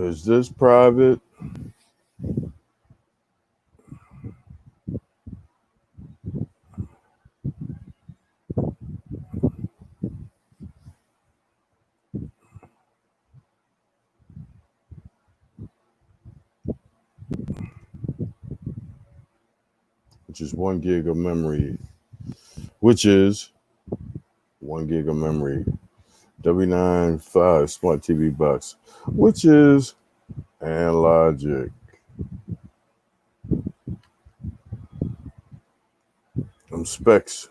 Is this private? Which is 1 gig of memory. Which is 1 gig of memory. W95 Smart TV box. Which is and Logic. Specs.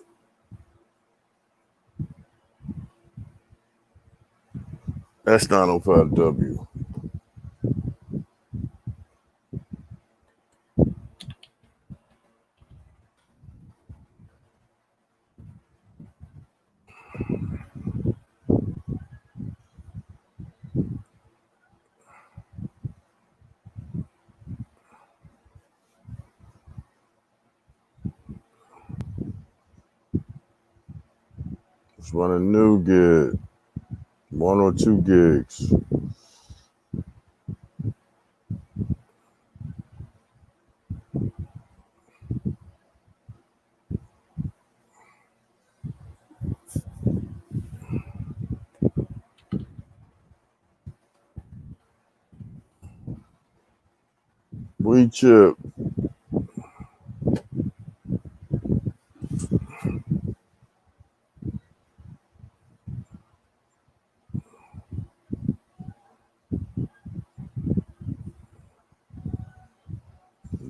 S905W. It's running new gig. 1 or 2 gigs. We chip.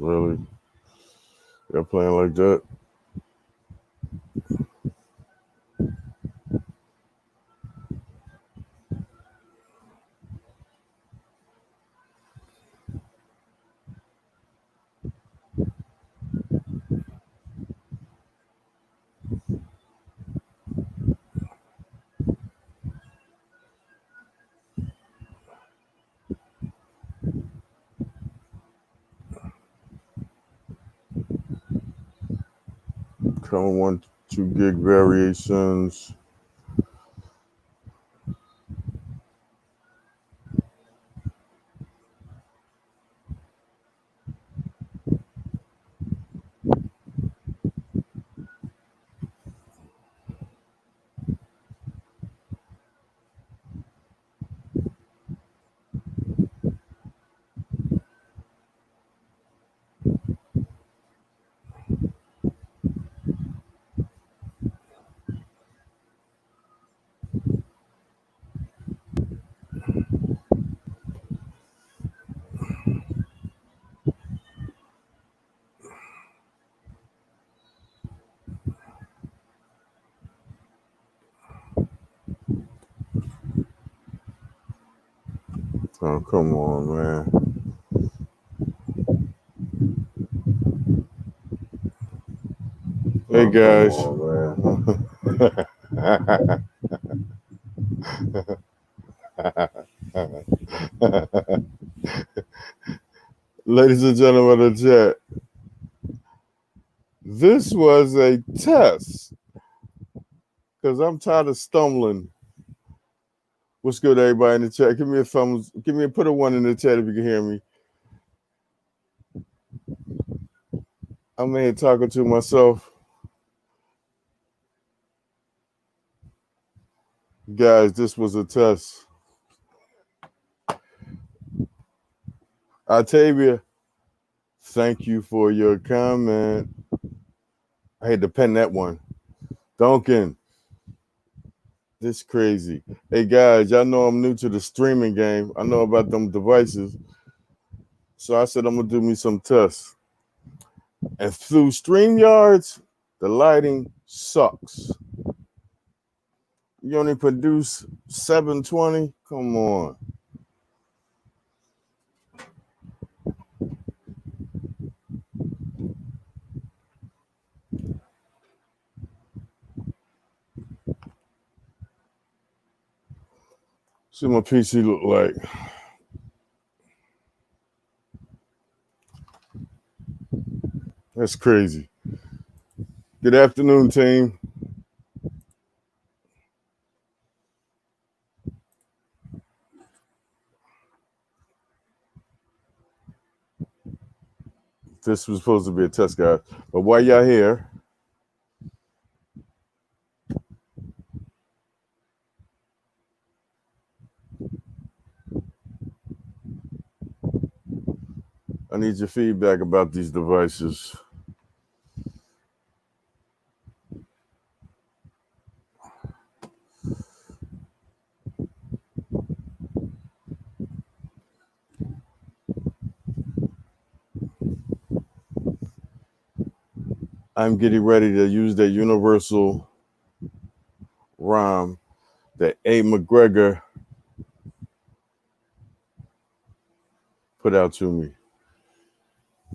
Really? They're playing like that? Come 1, 2 gig variations. Oh, come on, man. Hey, guys. Ladies and gentlemen of the chat, this was a test because I'm tired of stumbling. What's good, everybody in the chat? Give me a thumbs. Put a 1 in the chat if you can hear me. I'm here talking to myself. Guys, this was a test. Octavia, thank you for your comment. I had to pen that one. Duncan, this crazy. Hey, guys, y'all know I'm new to the streaming game. I know about them devices. So I said I'm going to do me some tests. And through StreamYards, the lighting sucks. You only produce 720? Come on. See what my PC look like. That's crazy. Good afternoon, team. This was supposed to be a test, guys. But while y'all here, I need your feedback about these devices. I'm getting ready to use that universal ROM that A. McGregor put out to me.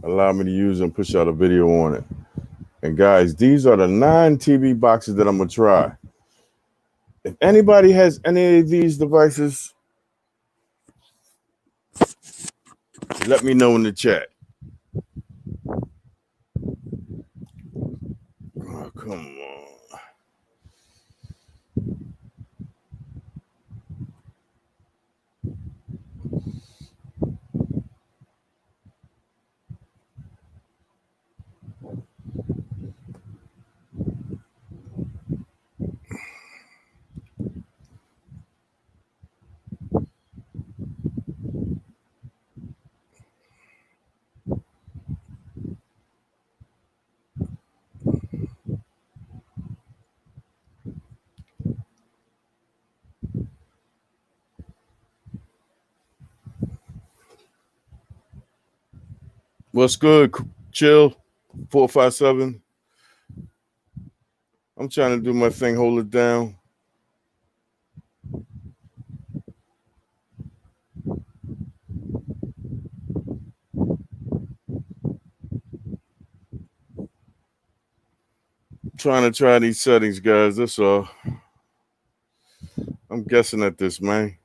Allow me to use and push out a video on it. And guys, these are the 9 TV boxes that I'm going to try. If anybody has any of these devices, let me know in the chat. Oh, come on. What's good? Chill 457. I'm trying to do my thing, hold it down. Trying to try these settings, guys. That's all. I'm guessing at this, man.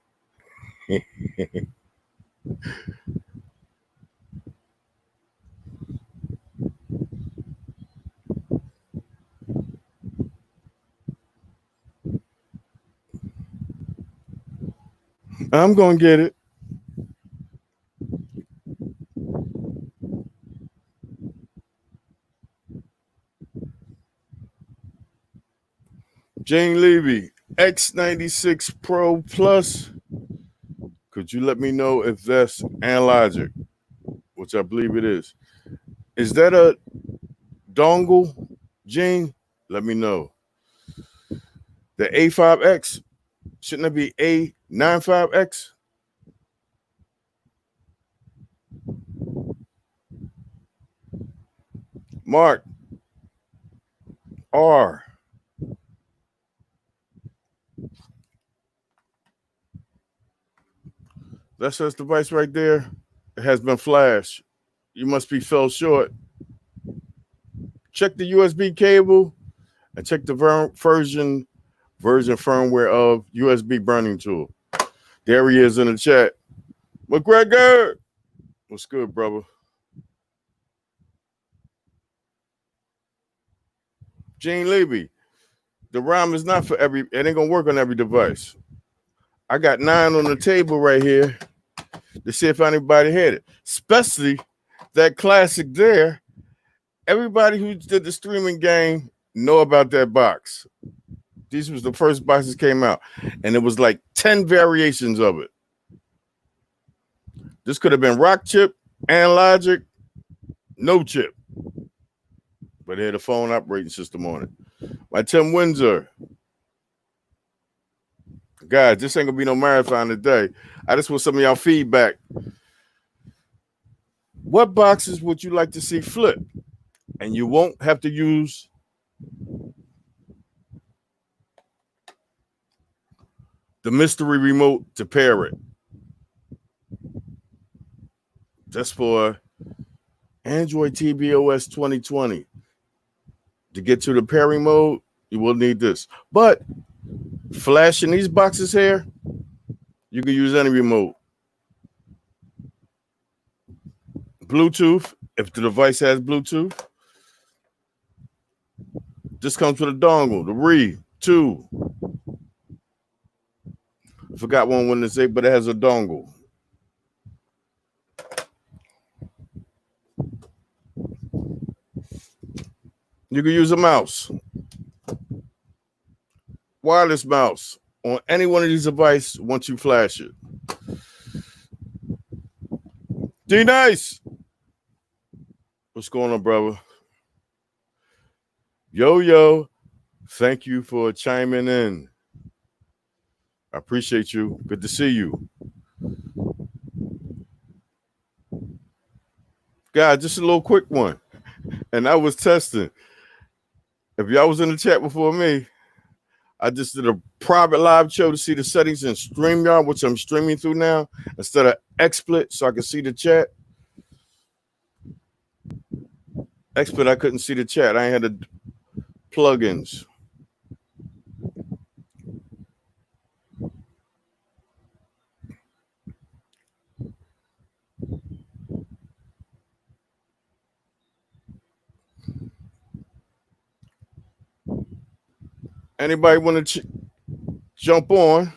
I'm going to get it. Jane Levy, X96 Pro Plus. Could you let me know if that's Analogic, which I believe it is? Is that a dongle, Gene? Let me know. The A5X, shouldn't it be A95X? Mark R. That's this device right there. It has been flashed. You must be fell short. Check the USB cable and check the version firmware of USB burning tool. There he is in the chat. McGregor, what's good, brother? Gene Levy, the ROM is not for every, it ain't gonna work on every device. I got 9 on the table right here to see if anybody had it, especially that classic there. Everybody who did the streaming game know about that box. These was the first boxes came out, and it was like 10 variations of it. This could have been rock chip, Analogic, no chip, but it had a phone operating system on it. My Tim Windsor. Guys, this ain't gonna be no marathon today. I just want some of y'all feedback. What boxes would you like to see flip? And you won't have to use the mystery remote to pair it. Just for Android tvOS 2020. To get to the pairing mode, you will need this. But flashing these boxes here, you can use any remote. Bluetooth, if the device has Bluetooth. This comes with a dongle, the RE 2. I forgot one when to say, but it has a dongle. You can use a mouse, wireless mouse, on any one of these devices once you flash it. D-Nice. What's going on, brother? Yo. Thank you for chiming in. I appreciate you. Good to see you. Guys, just a little quick one. And I was testing. If y'all was in the chat before me, I just did a private live show to see the settings in StreamYard, which I'm streaming through now, instead of XSplit, so I can see the chat. XSplit, I couldn't see the chat. I ain't had the plugins. Anybody want to jump on?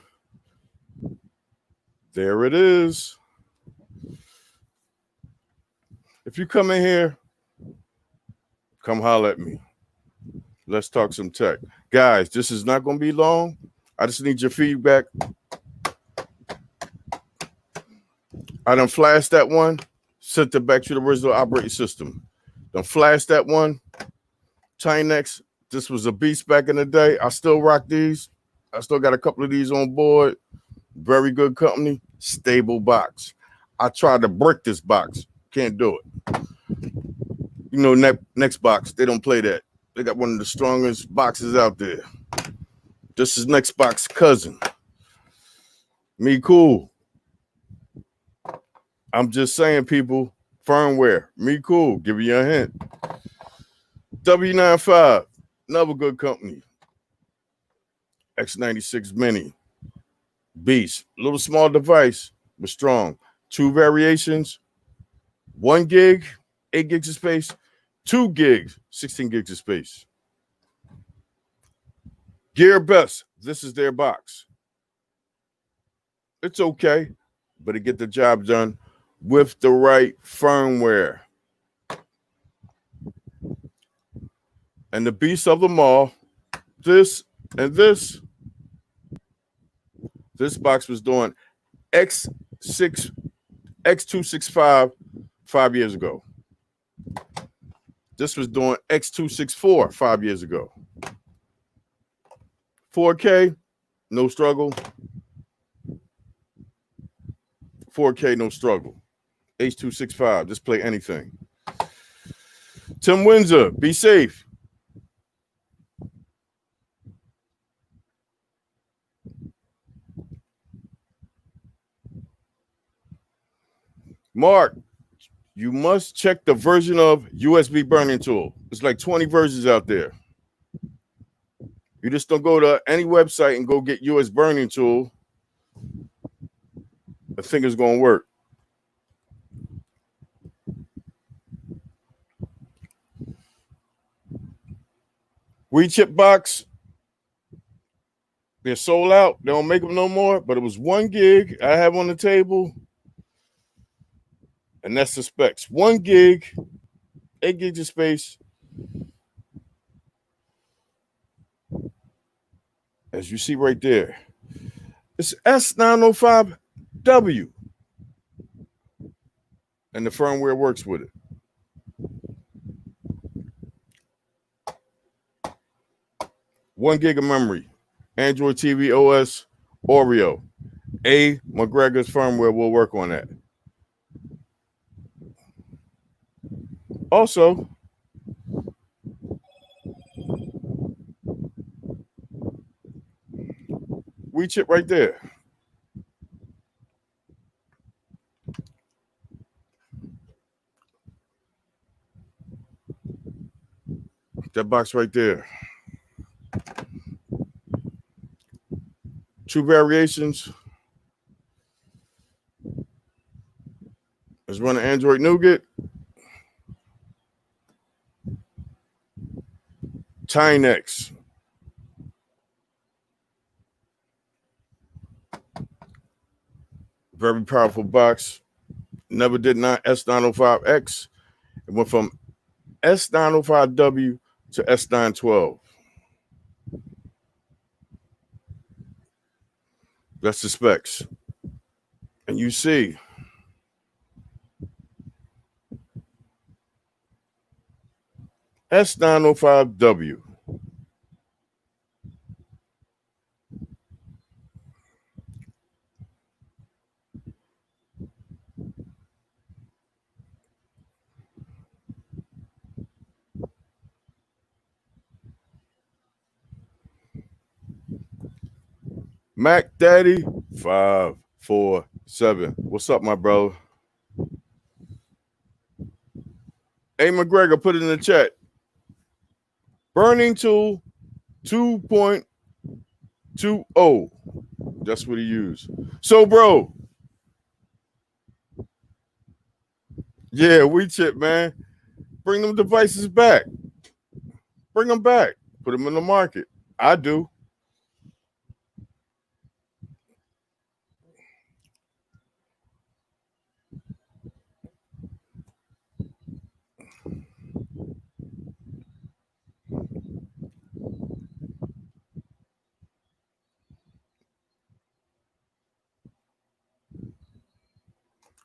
There it is. If you come in here, come holler at me. Let's talk some tech. Guys, this is not going to be long. I just need your feedback. I done flashed that one, sent it back to the original operating system. Done flashed that one. Tinex, this was a beast back in the day. I still rock these. I still got a couple of these on board. Very good company. Stable box. I tried to brick this box. Can't do it. You know, next box, they don't play that. They got one of the strongest boxes out there. This is next box cousin. Me cool. I'm just saying, people, firmware. Me cool. Give you a hint. W95, another good company. X96 Mini. Beast. Little small device, but strong. 2 variations. 1 gig, 8 gigs of space. 2 gigs, 16 gigs of space. Gear Best. This is their box. It's okay, but it get the job done with the right firmware. And the beast of them all, this and this box was doing X265 5 years ago. This was doing X264 5 years ago. 4K, no struggle. 4K, no struggle. H265, just play anything. Tim Windsor, be safe. Mark, you must check the version of USB burning tool. It's like 20 versions out there. You just don't go to any website and go get USB burning tool. I think it's going to work. WeChip box. They're sold out. They don't make them no more, but it was 1 gig I have on the table. And that's the specs. 1 gig, 8 gigs of space. As you see right there. It's S905W. And the firmware works with it. One gig of memory. Android TV OS, Oreo. A. McGregor's firmware will work on that. Also, WeChip right there. That box right there. 2 variations. Let's run an Android Nougat. Tinex. Very powerful box. Never did not S905 X. It went from S905W to S912. That's the specs. And you see S905W. Mac Daddy 547. What's up, my bro? Hey, McGregor, put it in the chat. Burning Tool 2.20. That's what he used. So, bro. Yeah, we chip, man. Bring them devices back. Bring them back. Put them in the market. I do.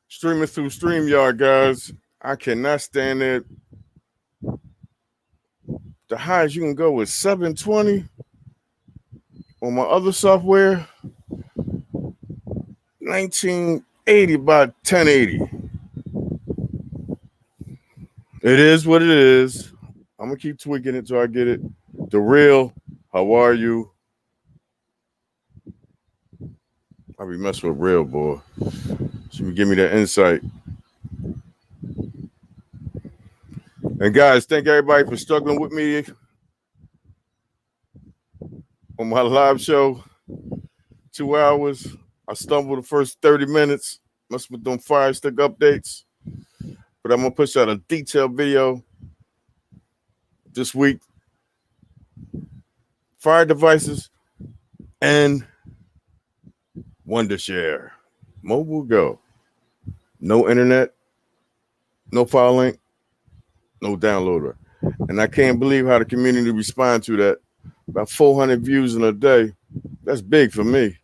Streaming through StreamYard, guys. I cannot stand it. The highest you can go is 720 on my other software. 1980 by 1080. It is what it is. I'm gonna keep tweaking it till I get it. The real, how are you? I be messing with real, boy. She can give me that insight. And guys, thank everybody for struggling with me on my live show. 2 hours. I stumbled the first 30 minutes. Must with them Fire Stick updates. But I'm gonna push out a detailed video this week. Fire devices and Wondershare. Mobile Go. No internet, no file link, no downloader. And I can't believe how the community respond to that. About 400 views in a day. That's big for me.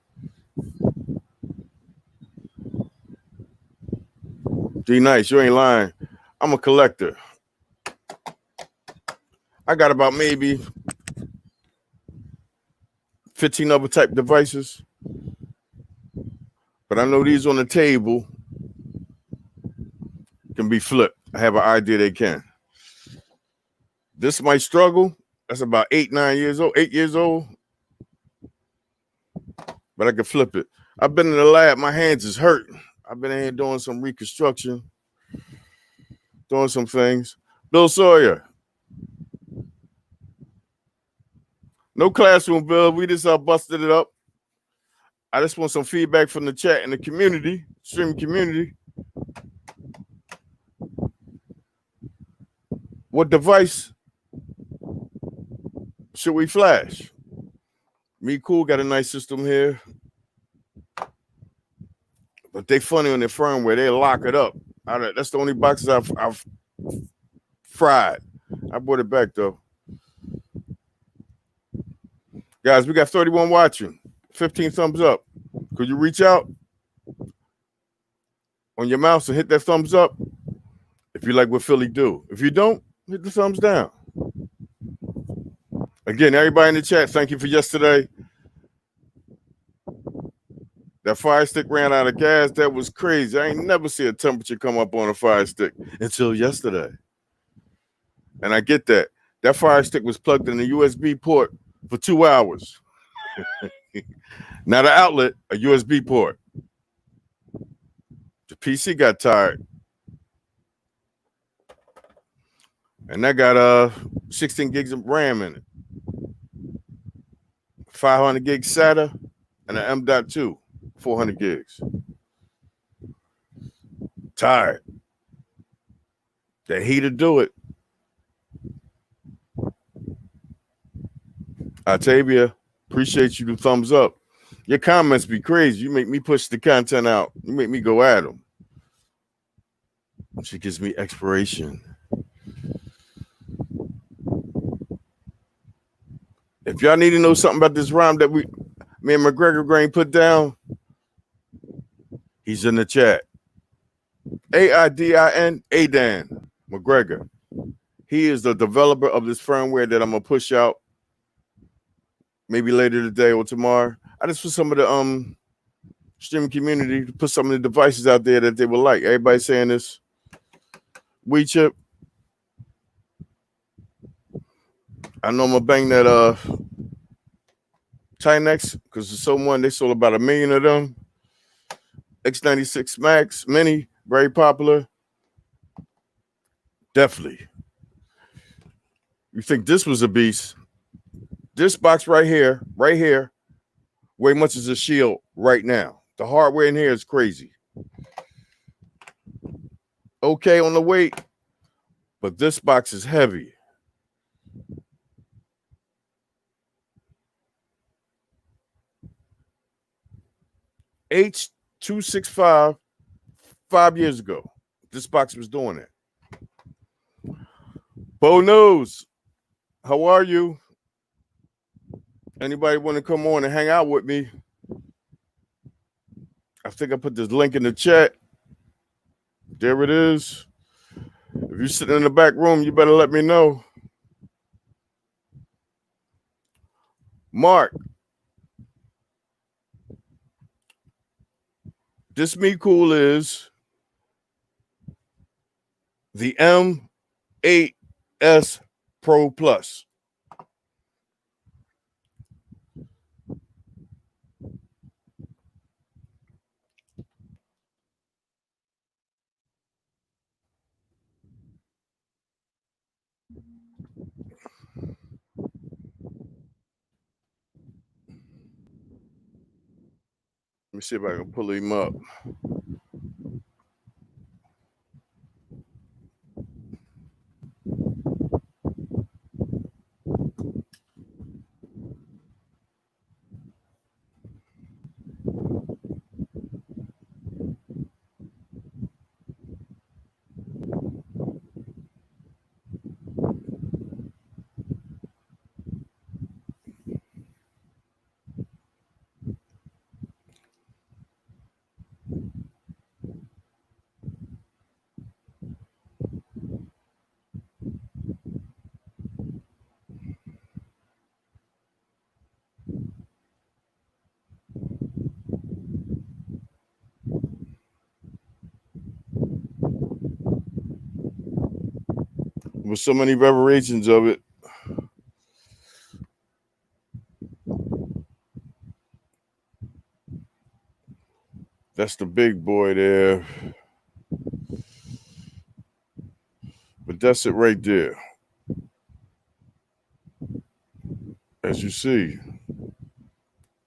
D Nice, you ain't lying. I'm a collector. I got about maybe 15 other type devices. But I know these on the table can be flipped. I have an idea they can. This might struggle. That's about 8 years old. But I can flip it. I've been in the lab. My hands is hurting. I've been in here doing some reconstruction, doing some things. Bill Sawyer. No classroom, Bill. We just busted it up. I just want some feedback from the chat and the community, streaming community. What device should we flash? Me Cool got a nice system here. But they funny on their firmware. They lock it up. That's the only boxes I've fried. I brought it back, though. Guys, we got 31 watching. 15 thumbs up. Could you reach out on your mouse and hit that thumbs up if you like what Philly do? If you don't, hit the thumbs down. Again, everybody in the chat, thank you for yesterday. That Fire Stick ran out of gas. That was crazy. I ain't never see a temperature come up on a Fire Stick until yesterday. And I get that. That Fire Stick was plugged in the USB port for 2 hours. Now the outlet, a USB port. The PC got tired. And that got 16 gigs of RAM in it. 500 gig SATA and an M.2, 400 gigs. Tired. That heater do it. Octavia, appreciate you the thumbs up. Your comments be crazy. You make me push the content out. You make me go at them. She gives me expiration. If y'all need to know something about this rhyme that me and McGregor Grain put down, he's in the chat. AIDIN, Adan McGregor. He is the developer of this firmware that I'm gonna push out maybe later today or tomorrow. I just put some of the streaming community to put some of the devices out there that they would like. Everybody saying this. We chip. I know I'm gonna bang that Tinex because there's someone they sold about 1 million of them. X96 Max Mini, very popular. Definitely. You think this was a beast? This box right here, way much as a shield right now. The hardware in here is crazy. Okay on the weight, but this box is heavy. H265, 5 years ago, this box was doing it. Bo News, how are you? Anybody want to come on and hang out with me? I think I put this link in the chat. There it is. If you're sitting in the back room, you better let me know. Mark, this Me Cool is the M8S Pro Plus. Let me see if I can pull him up. With so many variations of it. That's the big boy there. But that's it right there. As you see,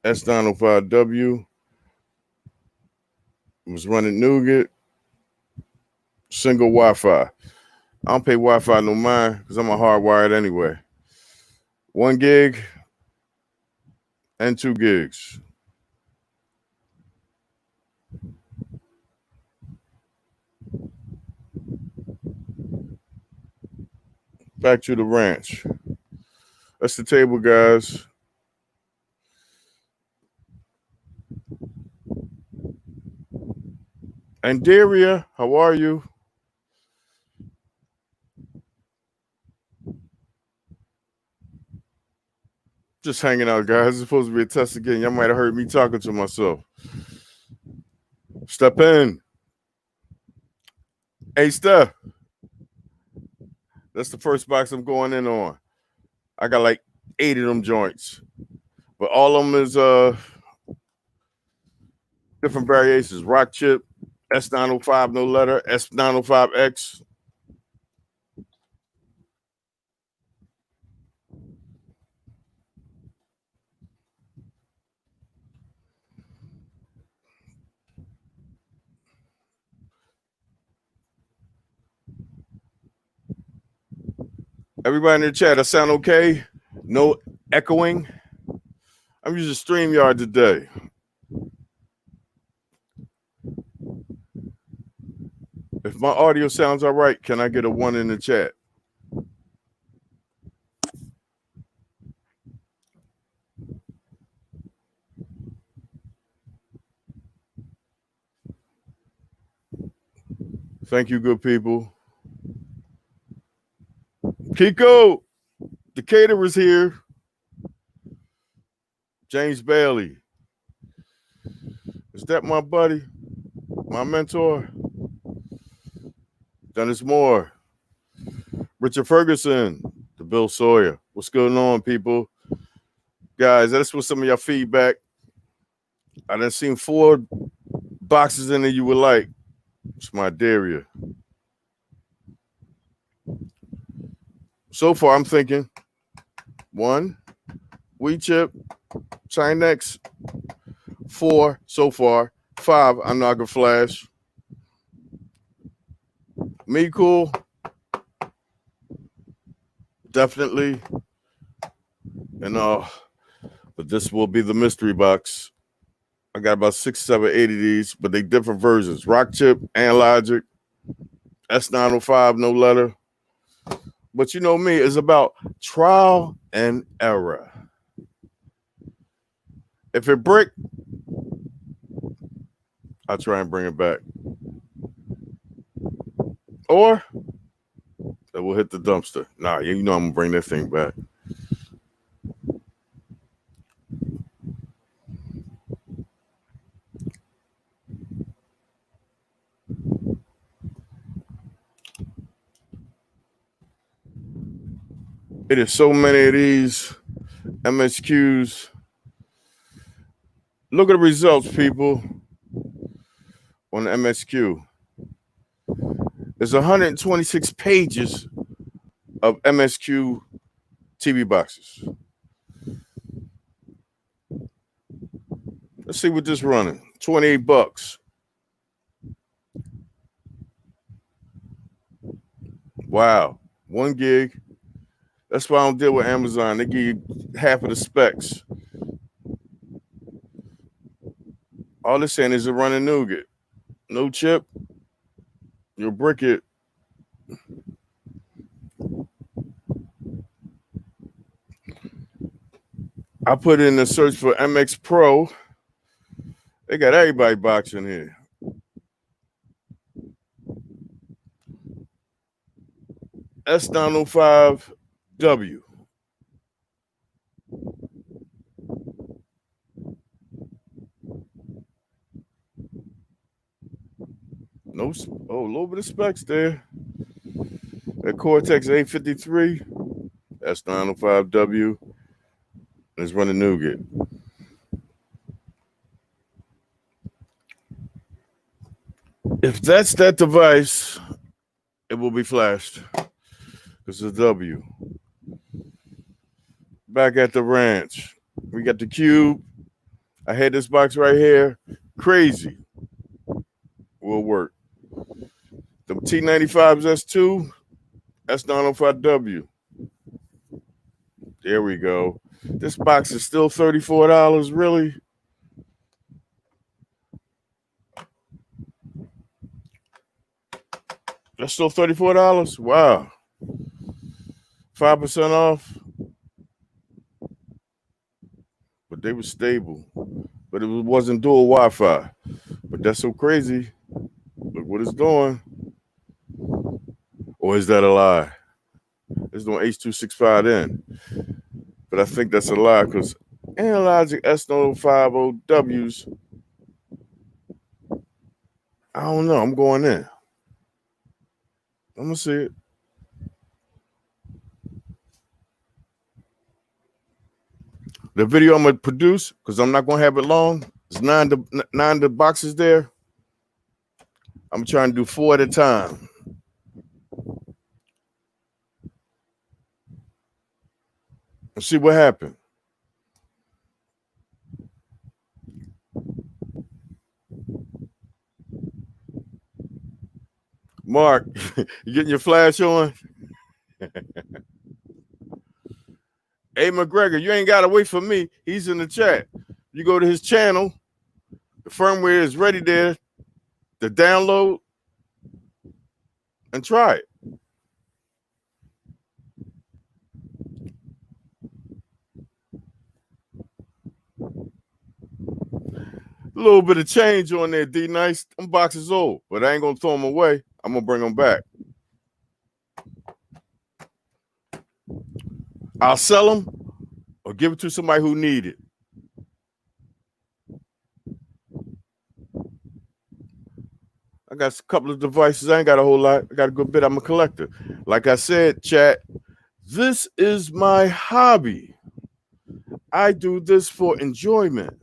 S905W was running Nougat, single Wi-Fi. I don't pay Wi-Fi no mind because I'm a hardwired anyway. 1 gig and 2 gigs. Back to the ranch. That's the table, guys. And Daria, how are you? Just hanging out, guys. It's supposed to be a test again. Y'all might have heard me talking to myself. Step in. Hey, Steph. That's the first box I'm going in on. I got like 8 of them joints. But all of them is different variations. Rock chip, S905 no letter, S905 X. Everybody in the chat, I sound okay? No echoing? I'm using StreamYard today. If my audio sounds all right, can I get a 1 in the chat? Thank you, good people. Kiko, the caterer's here. James Bailey. Is that my buddy? My mentor? Dennis Moore. Richard Ferguson. The Bill Sawyer. What's going on, people? Guys, that's what some of your feedback. I done seen 4 boxes in there you would like. It's my dairy. So far, I'm thinking 1, Wheat Chip, Chinex, 4 so far, 5, I'm not gonna flash. Me cool, definitely. And but this will be the mystery box. I got about 6, 7, 8 of these, but they different versions. Rock Chip, Analogic, S905, no letter. But you know me, it's about trial and error. If it break, I'll try and bring it back. Or it will hit the dumpster. Nah, you know I'm gonna bring that thing back. It is so many of these MSQs. Look at the results, people, on the MSQ. There's 126 pages of MSQ TV boxes. Let's see what this running. $28. Wow, 1 gig. That's why I don't deal with Amazon. They give you half of the specs. All they're saying is a running nougat. No chip. You'll brick it. I put in the search for MX Pro. They got everybody boxing here. S905 W. No, oh, a little bit of specs there. That Cortex 853, S905W, and it's running nougat. If that's that device, it will be flashed. It's a W. Back at the ranch, we got the Cube. I had this box right here. Crazy. Will work. The T95s S2, S905W. There we go. This box is still $34, really? That's still $34? Wow. 5% off. But they were stable. But it wasn't dual Wi-Fi. But that's so crazy. Look what it's doing. Or is that a lie? It's doing H.265N. But I think that's a lie because Analogic S905Ws, I don't know. I'm going in. I'm going to see it. The video I'm going to produce, because I'm not going to have it long, there's nine the boxes there. I'm trying to do 4 at a time. Let's see what happened. Mark, you getting your flash on? Hey, McGregor, you ain't got to wait for me. He's in the chat. You go to his channel. The firmware is ready there to download and try it. A little bit of change on there, D-Nice. Them boxes old, but I ain't going to throw them away. I'm gonna bring them back. I'll sell them or give it to somebody who need it. I got a couple of devices. I ain't got a whole lot. I got a good bit. I'm a collector. Like I said, chat, this is my hobby. I do this for enjoyment.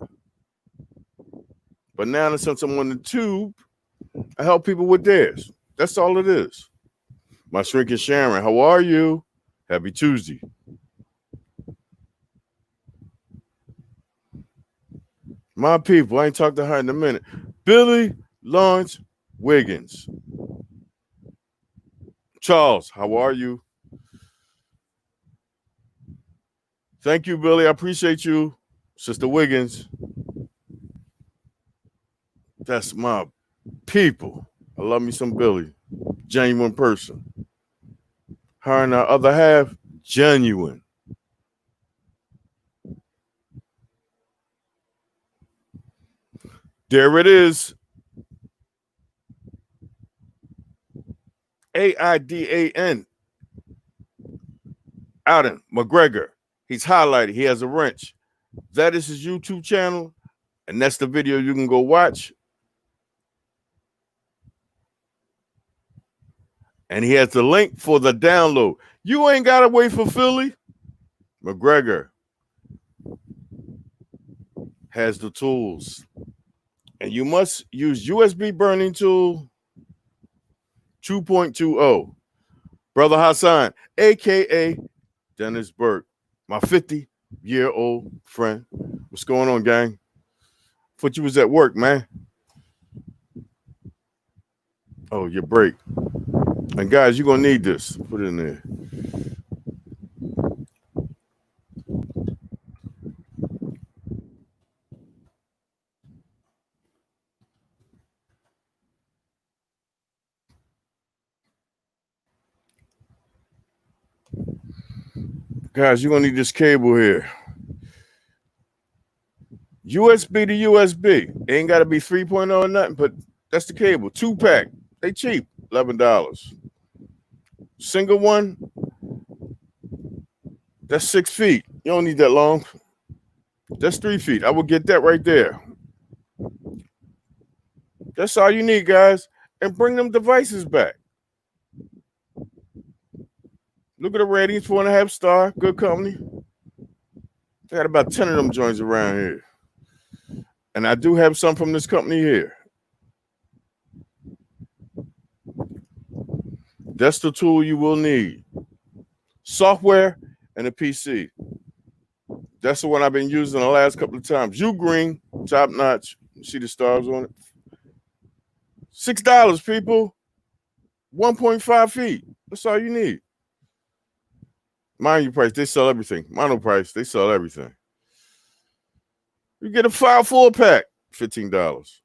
But now since I'm on the tube, I help people with theirs. That's all it is. My shrinking Sharon, how are you? Happy Tuesday. My people, I ain't talked to her in a minute. Billy Lawrence Wiggins. Charles, how are you? Thank you, Billy. I appreciate you. Sister Wiggins. That's my people. I love me some Billy. Genuine person. Her and our other half, genuine. There it is. Aidan. Alden McGregor. He's highlighted. He has a wrench. That is his YouTube channel. And that's the video you can go watch. And he has the link for the download. You ain't got to wait for Philly. McGregor has the tools. And you must use USB burning tool 2.20. Brother Hassan, a.k.a. Dennis Burke, my 50-year-old friend. What's going on, gang? Thought you was at work, man. Oh, your break. And guys, you're going to need this. Put it in there. Guys, you're going to need this cable here. USB to USB. It ain't got to be 3.0 or nothing, but that's the cable. 2-pack. They cheap. $11. Single one, that's 6 feet. You don't need that long. That's 3 feet. I will get that right there. That's all you need, guys. And bring them devices back. Look at the ratings, 4.5 star. Good company. They got about 10 of them joints around here. And I do have some from this company here. That's the tool you will need. Software and a PC. That's the one I've been using the last couple of times. U-Green, top notch. You see the stars on it? $6, people. 1.5 feet. That's all you need. Mind your price. They sell everything. Mono price. They sell everything. You get a 4-pack, $15.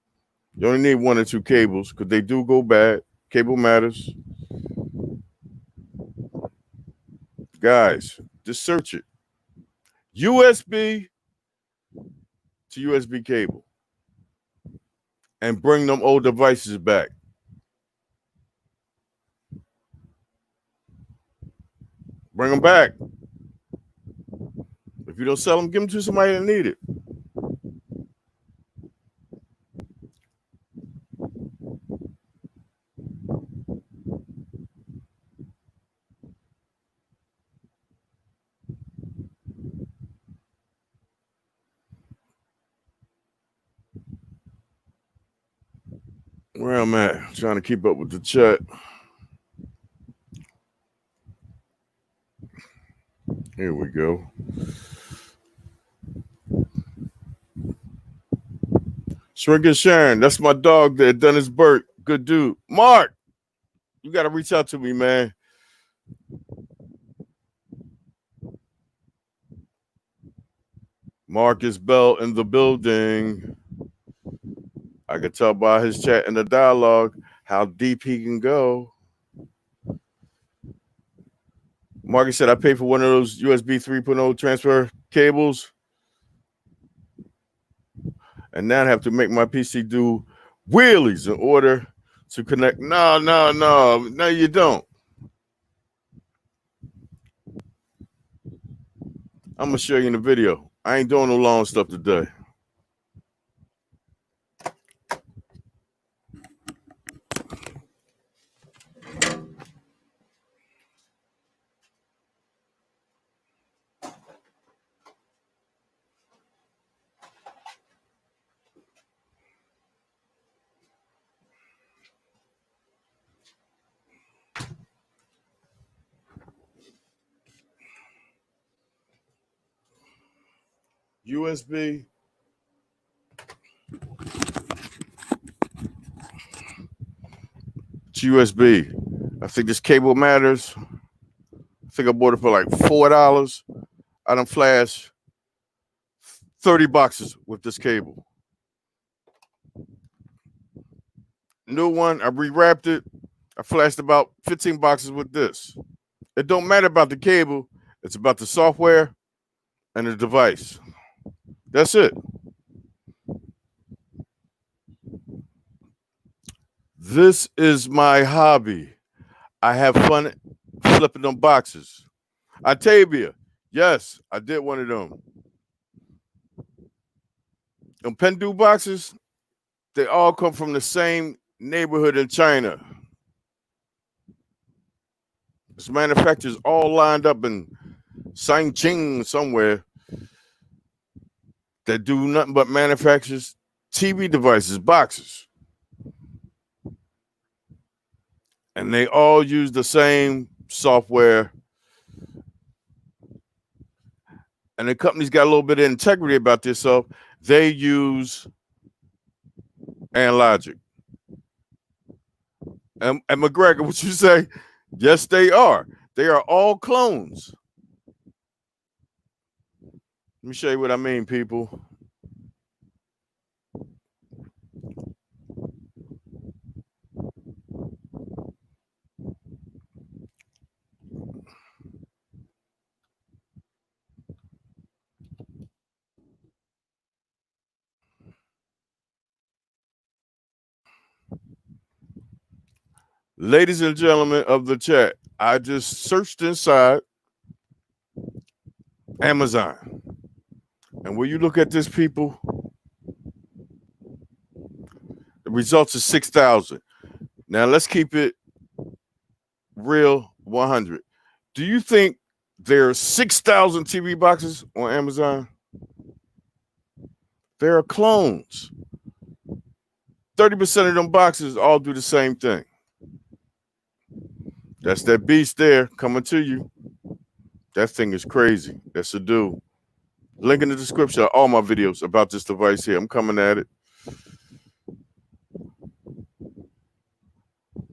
You only need 1 or 2 cables because they do go bad. Cable matters. Guys, just search it. USB to USB cable. And bring them old devices back. Bring them back. If you don't sell them, give them to somebody that need it. Where I'm at, trying to keep up with the chat. Here we go. Shrinking Sharon, that's my dog there, Dennis Burke. Good dude. Mark, you got to reach out to me, man. Marcus Bell in the building. I could tell by his chat and the dialogue how deep he can go. Marcus said, I paid for one of those USB 3.0 transfer cables. And now I have to make my PC do wheelies in order to connect. No, you don't. I'm gonna show you in the video. I ain't doing no long stuff today. USB. It's USB. I think this cable matters. I think I bought it for like $4. I done flash 30 boxes with this cable. New one, I rewrapped it. I flashed about 15 boxes with this. It don't matter about the cable. It's about the software and the device. That's it. This is my hobby. I have fun flipping them boxes. Octavia, yes, I did one of them. Them Pendu boxes, they all come from the same neighborhood in China. This manufacturers all lined up in Changchun somewhere that do nothing but manufactures TV devices, boxes. And they all use the same software. And the company's got a little bit of integrity about this, so they use Analogic. And McGregor, what you say? Yes, they are. They are all clones. Let me show you what I mean, people. Ladies and gentlemen of the chat, I just searched inside Amazon. And when you look at this, people, the results are 6,000. Now, let's keep it real 100. Do you think there are 6,000 TV boxes on Amazon? There are clones. 30% of them boxes all do the same thing. That's that beast there coming to you. That thing is crazy. That's a dude. Link in the description of all my videos about this device here. I'm coming at it.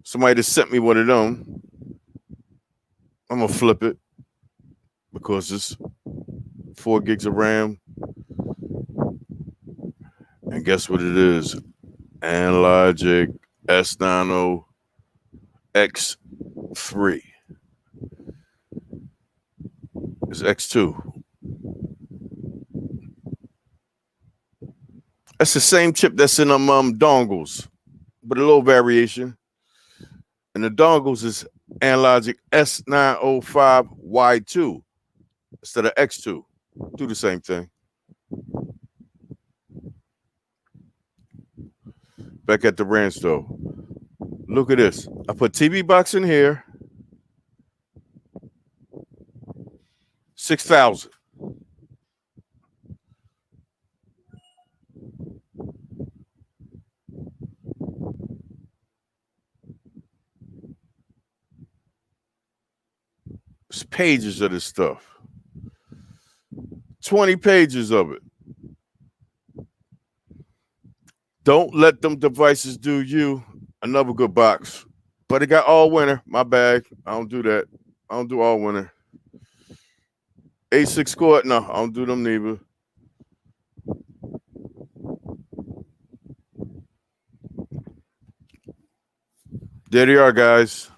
Somebody just sent me one of them. I'm going to flip it because it's 4 gigs of RAM. And guess what it is? Analogic S905 X 3. It's X2. That's the same chip that's in them dongles, but a little variation. And the dongles is Analogic S905 Y2 instead of X2. Do the same thing. Back at the ranch though. Look at this. I put TV box in here. 6,000. It's pages of this stuff. 20 pages of it. Don't let them devices do you. Another good box. But it got all winter. My bag. I don't do that. I don't do all winter. A6 cord. No, I don't do them neither. There they are, guys.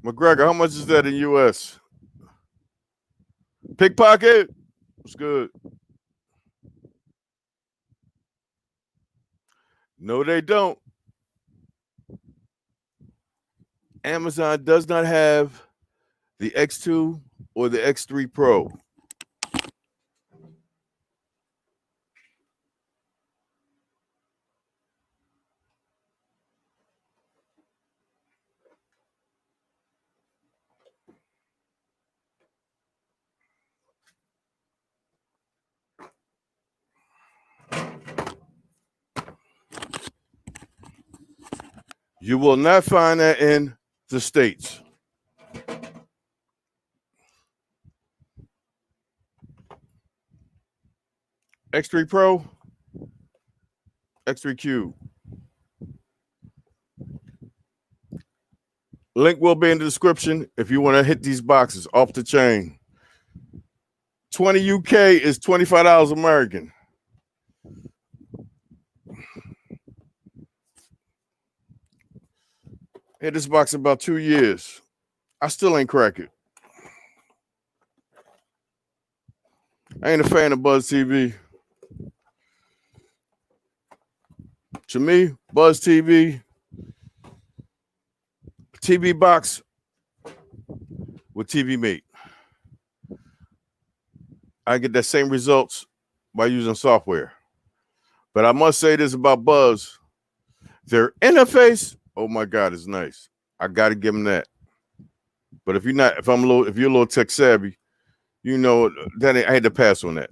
McGregor, how much is that in US? Pickpocket? What's good? No, they don't. Amazon does not have the X2 or the X3 Pro. You will not find that in the States. X3 Pro, X3 Cube. Link will be in the description if you want to hit these boxes off the chain. 20 UK is $25 American. Hit this box in about 2 years. I still ain't crack it. I ain't a fan of Buzz TV. To me, Buzz TV, TV box with TV Mate. I get that same results by using software. But I must say this about Buzz. Their interface, oh my God, is nice. I gotta give them that. But if you're a little tech savvy, you know that I had to pass on that.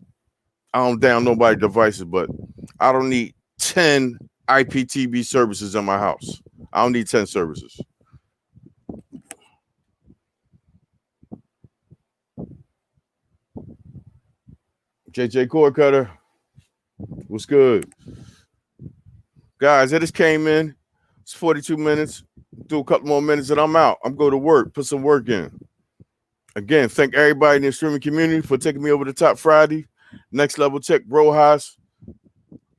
I don't down nobody's devices, but I don't need 10 IPTV services in my house. I don't need 10 services. JJ Cord Cutter, what's good? Guys, I just came in. It's 42 minutes. Do a couple more minutes and I'm out. I'm going to work, put some work in. Again, thank everybody in the streaming community for taking me over the top Friday. Next Level Tech, Rojas,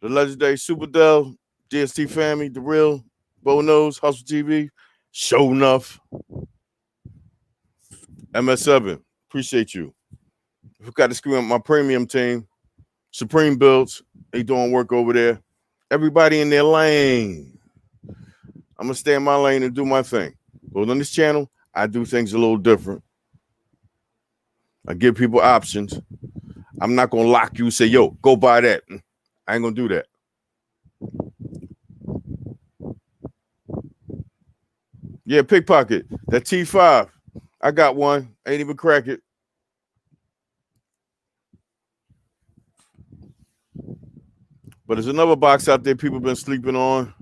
the legendary Super Dell, DST Family, The Real, Bo Knows, Hustle TV, Show Enough, MS7. Appreciate you. Forgot to scream up my premium team, Supreme Builds. They doing work over there. Everybody in their lane. I'm going to stay in my lane and do my thing. But on this channel, I do things a little different. I give people options. I'm not going to lock you and say, yo, go buy that. I ain't going to do that. Yeah, pickpocket. That T5. I got one. Ain't even crack it. But there's another box out there people been sleeping on.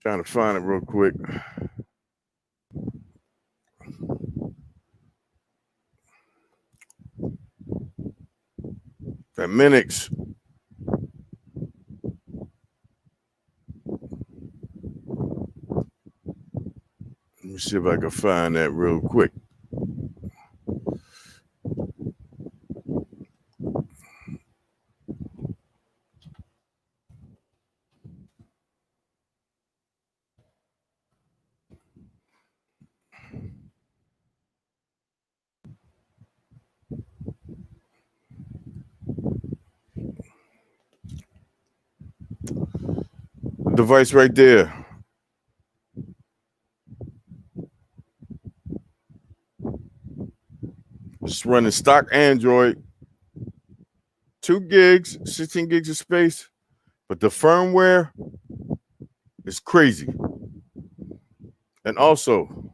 Trying to find it real quick. That Minix. Let me see if I can find that real quick. Device right there. It's running stock Android. 2 gigs, 16 gigs of space. But the firmware is crazy. And also,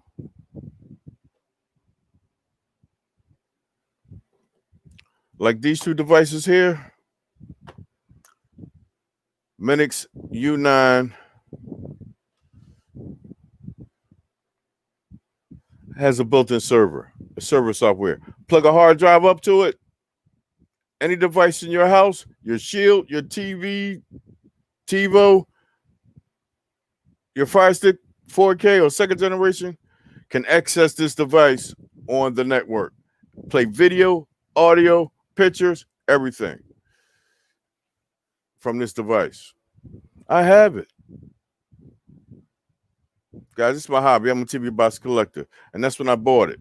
like these 2 devices here, Minix U9 has a built-in server, a server software. Plug a hard drive up to it. Any device in your house, your Shield, your TV, TiVo, your Fire Stick 4K or second generation can access this device on the network. Play video, audio, pictures, everything from this device. I have it. Guys, this is my hobby. I'm a TV box collector. And that's when I bought it.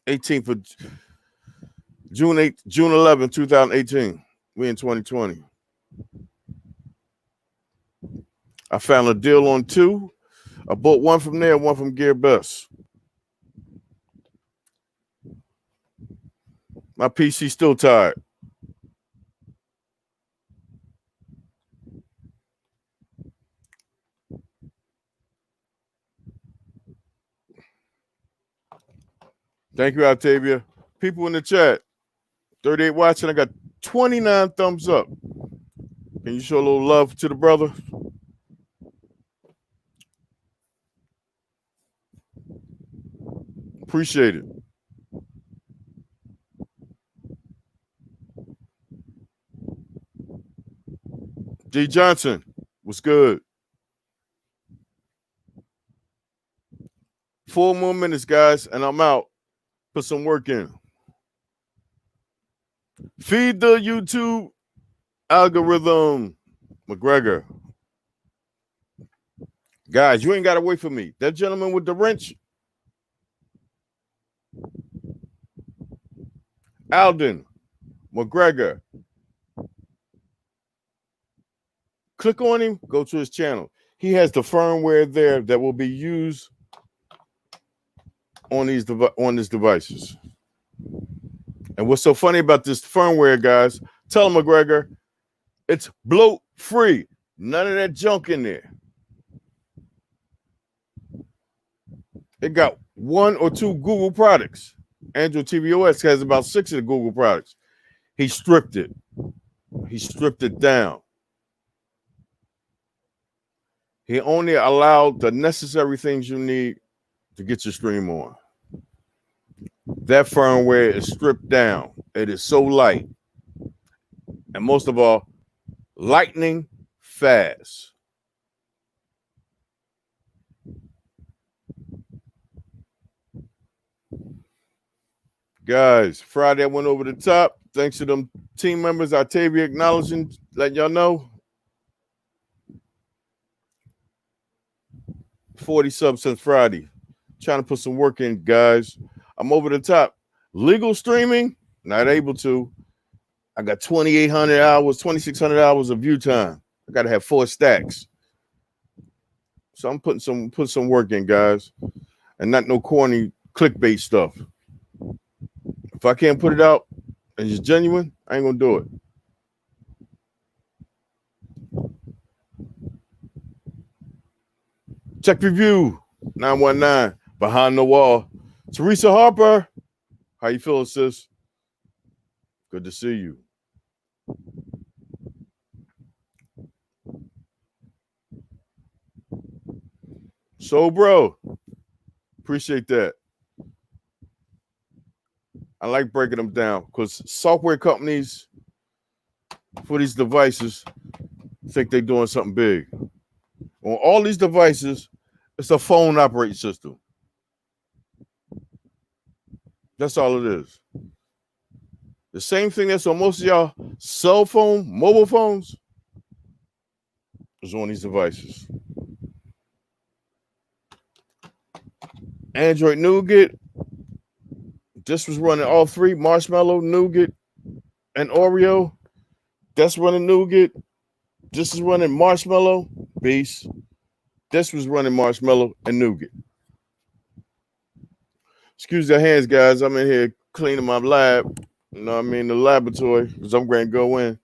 18th of June 11, 2018. We in 2020. I found a deal on 2. I bought one from there, one from Gear Best. My PC still tired. Thank you, Octavia. People in the chat, 38 watching. I got 29 thumbs up. Can you show a little love to the brother? Appreciate it. G. Johnson, what's good? 4 more minutes, guys, and I'm out. Put some work in. Feed the YouTube algorithm, McGregor. Guys, you ain't got to wait for me. That gentleman with the wrench, Alden McGregor. Click on him, go to his channel. He has the firmware there that will be used on these devices. And what's so funny about this firmware, guys, tell him, McGregor, it's bloat free. None of that junk in there. It got 1 or 2 Google products. Android TV OS has about 6 of the Google products. He stripped it. He stripped it down. He only allowed the necessary things you need to get your stream on. That firmware is stripped down. It is so light. And most of all, lightning fast. Guys, Friday I went over the top. Thanks to them team members, Octavia acknowledging, letting y'all know. 40 subs since Friday. Trying to put some work in, guys. I'm over the top. Legal streaming, not able to. I got 2,800 hours, 2,600 hours of view time. I got to have 4 stacks. So I'm putting some work in, guys. And not no corny clickbait stuff. If I can't put it out and it's genuine, I ain't going to do it. Check review 919 behind the wall. Teresa Harper, how you feeling, sis? Good to see you. So, bro, appreciate that. I like breaking them down because software companies for these devices think they're doing something big. On all these devices, it's a phone operating system. That's all it is. The same thing that's on most of y'all cell phone, mobile phones, is on these devices. Android Nougat. This was running all 3, Marshmallow, Nougat, and Oreo. That's running Nougat. This is running Marshmallow, Beast. This was running Marshmallow and Nougat. Excuse your hands, guys. I'm in here cleaning my lab. You know what I mean? The laboratory, because I'm going to go in,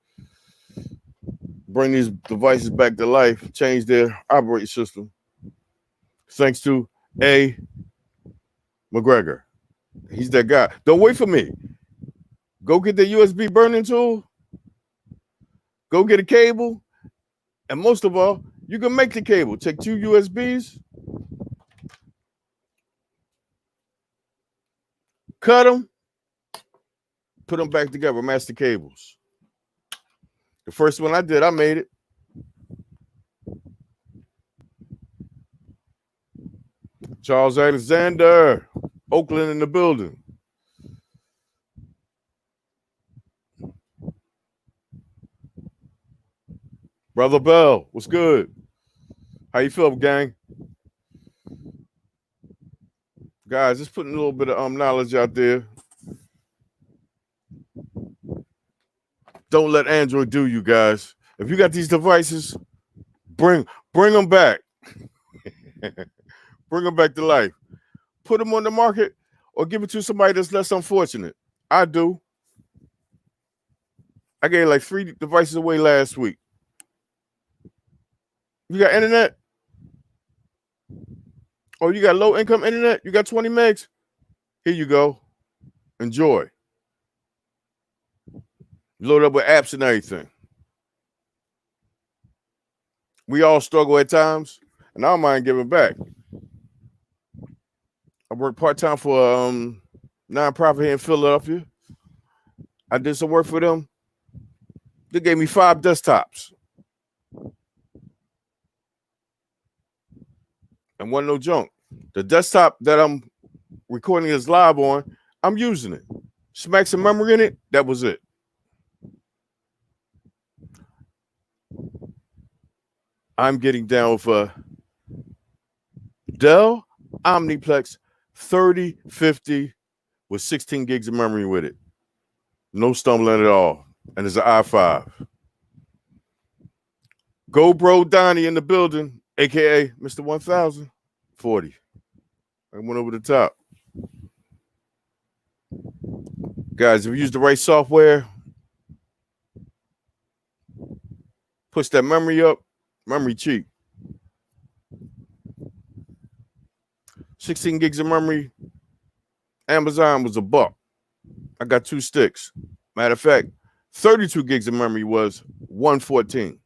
bring these devices back to life, change their operating system. Thanks to A. McGregor. He's that guy. Don't wait for me. Go get the USB burning tool. Go get a cable. And most of all, you can make the cable. Take 2 USBs. Cut them. Put them back together. Master cables. The first one I did, I made it. Charles Alexander. Oakland in the building. Brother Bell, what's good? How you feel, gang? Guys, just putting a little bit of knowledge out there. Don't let Android do you guys. If you got these devices, bring them back. Bring them back to life. Put them on the market or give it to somebody that's less unfortunate. I do. I gave like 3 devices away last week. You got internet? Oh, you got low income internet? You got 20 megs? Here you go. Enjoy. Load up with apps and everything. We all struggle at times, and I don't mind giving back. I work part-time for a nonprofit here in Philadelphia. I did some work for them. They gave me 5 desktops. And wasn't no junk. The desktop that I'm recording this live on, I'm using it. Smack some memory in it, that was it. I'm getting down with a Dell Omniplex 3050 with 16 gigs of memory with it. No stumbling at all. And it's an i5. Go Bro Donnie in the building, a.k.a. Mr. 1040. I went over the top. Guys, if you use the right software, push that memory up, memory cheap. 16 gigs of memory, Amazon was $1. I got 2 sticks. Matter of fact, 32 gigs of memory was $114.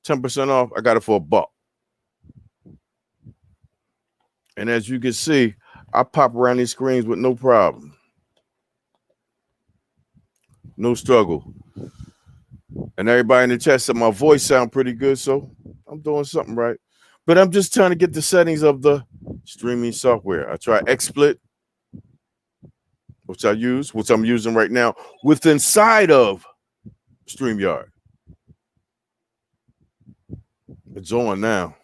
10% off, I got it for $1. And as you can see, I pop around these screens with no problem. No struggle. And everybody in the chat said my voice sound pretty good, so I'm doing something right. But I'm just trying to get the settings of the streaming software. I try XSplit, which I'm using right now, with inside of StreamYard. It's on now.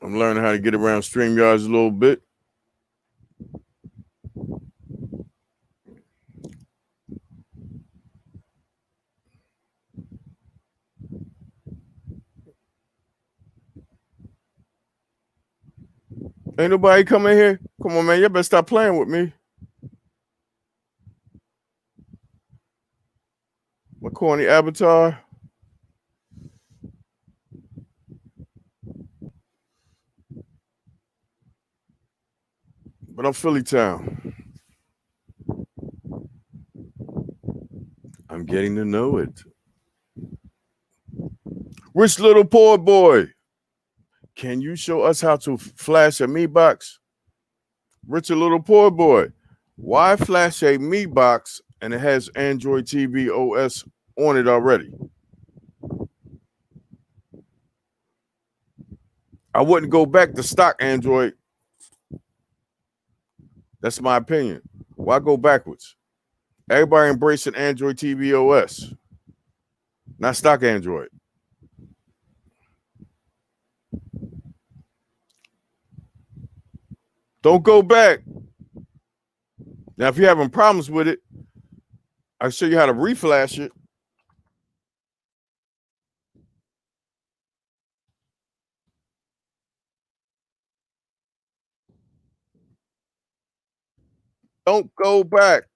I'm learning how to get around StreamYards a little bit. Ain't nobody coming here? Come on, man. You better stop playing with me. My corny avatar. But I'm Philly town. I'm getting to know it. Rich little poor boy. Can you show us how to flash a Me Box? Rich little poor boy. Why flash a Me Box and it has Android TV OS on it already? I wouldn't go back to stock Android. That's my opinion. Why go backwards? Everybody embracing Android TV OS, not stock Android. Don't go back. Now, if you're having problems with it, I'll show you how to reflash it. Don't go back.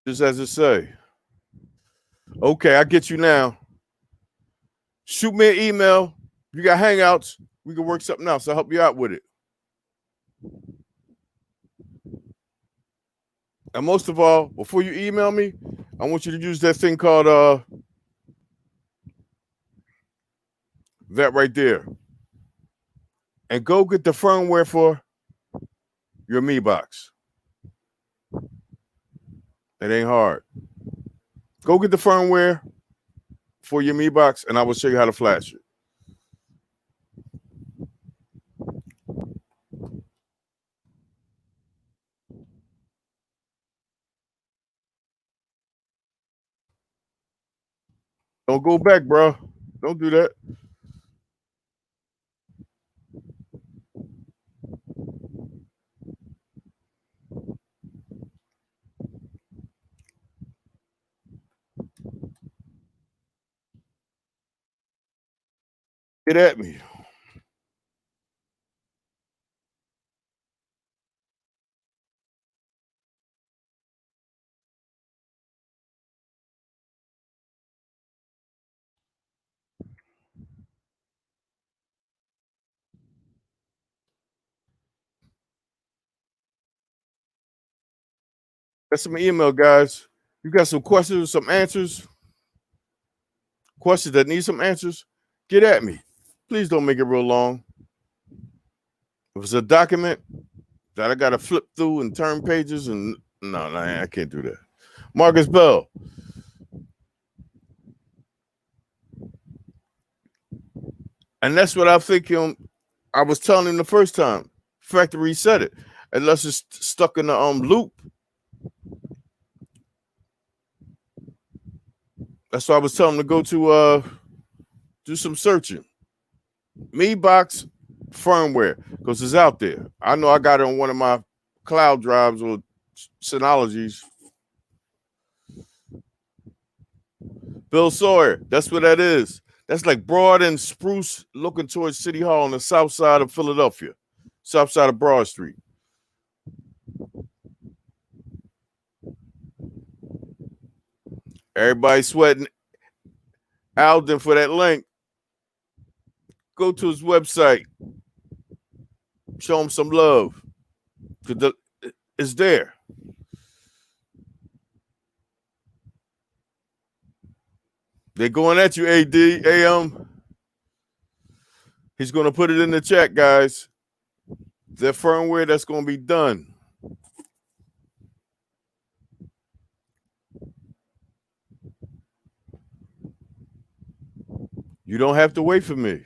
Just as it say. Okay, I get you now. Shoot me an email. If you got Hangouts, we can work something else. I'll help you out with it. And most of all, before you email me, I want you to use that thing called that right there. And go get the firmware for your Mi box. It ain't hard. Go get the firmware for your Mi box, and I will show you how to flash it. Don't go back, bro. Don't do that. Get at me. That's some email, guys. You got some questions, some answers, questions that need some answers? Get at me. Please don't make it real long. If it's a document that I got to flip through and turn pages, and no, I can't do that. Marcus Bell. And that's what I think I was telling him the first time. Factory reset it. Unless it's stuck in the loop. That's why I was telling him to go to do some searching. Mi box firmware, because it's out there. I know I got it on one of my cloud drives or Synologies. Bill Sawyer, that's what that is. That's like Broad and Spruce looking towards City Hall on the south side of Philadelphia, south side of Broad Street. Everybody sweating Alden for that link. Go to his website. Show him some love. It's there. They're going at you, AD, AM. He's going to put it in the chat, guys. The firmware that's going to be done. You don't have to wait for me.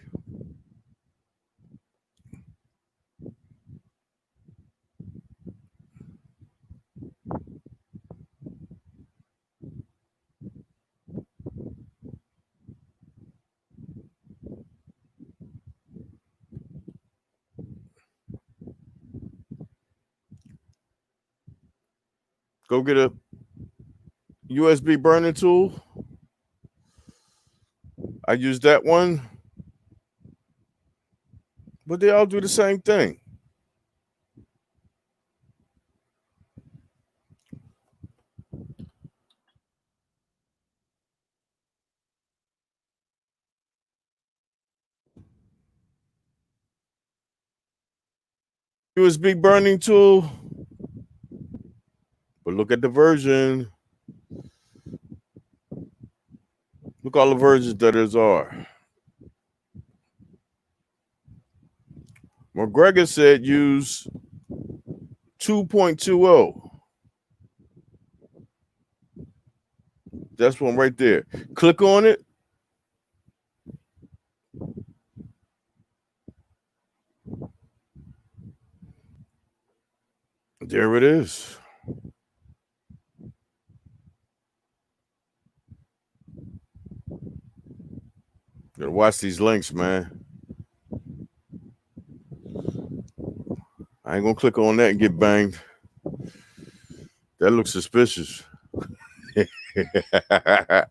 Go get a USB burning tool. I use that one. But they all do the same thing. USB burning tool. But look at the version. Look all the versions that there are. McGregor said use 2.20. That's one right there. Click on it. There it is. Gotta watch these links, man. I ain't gonna click on that and get banged. That looks suspicious. That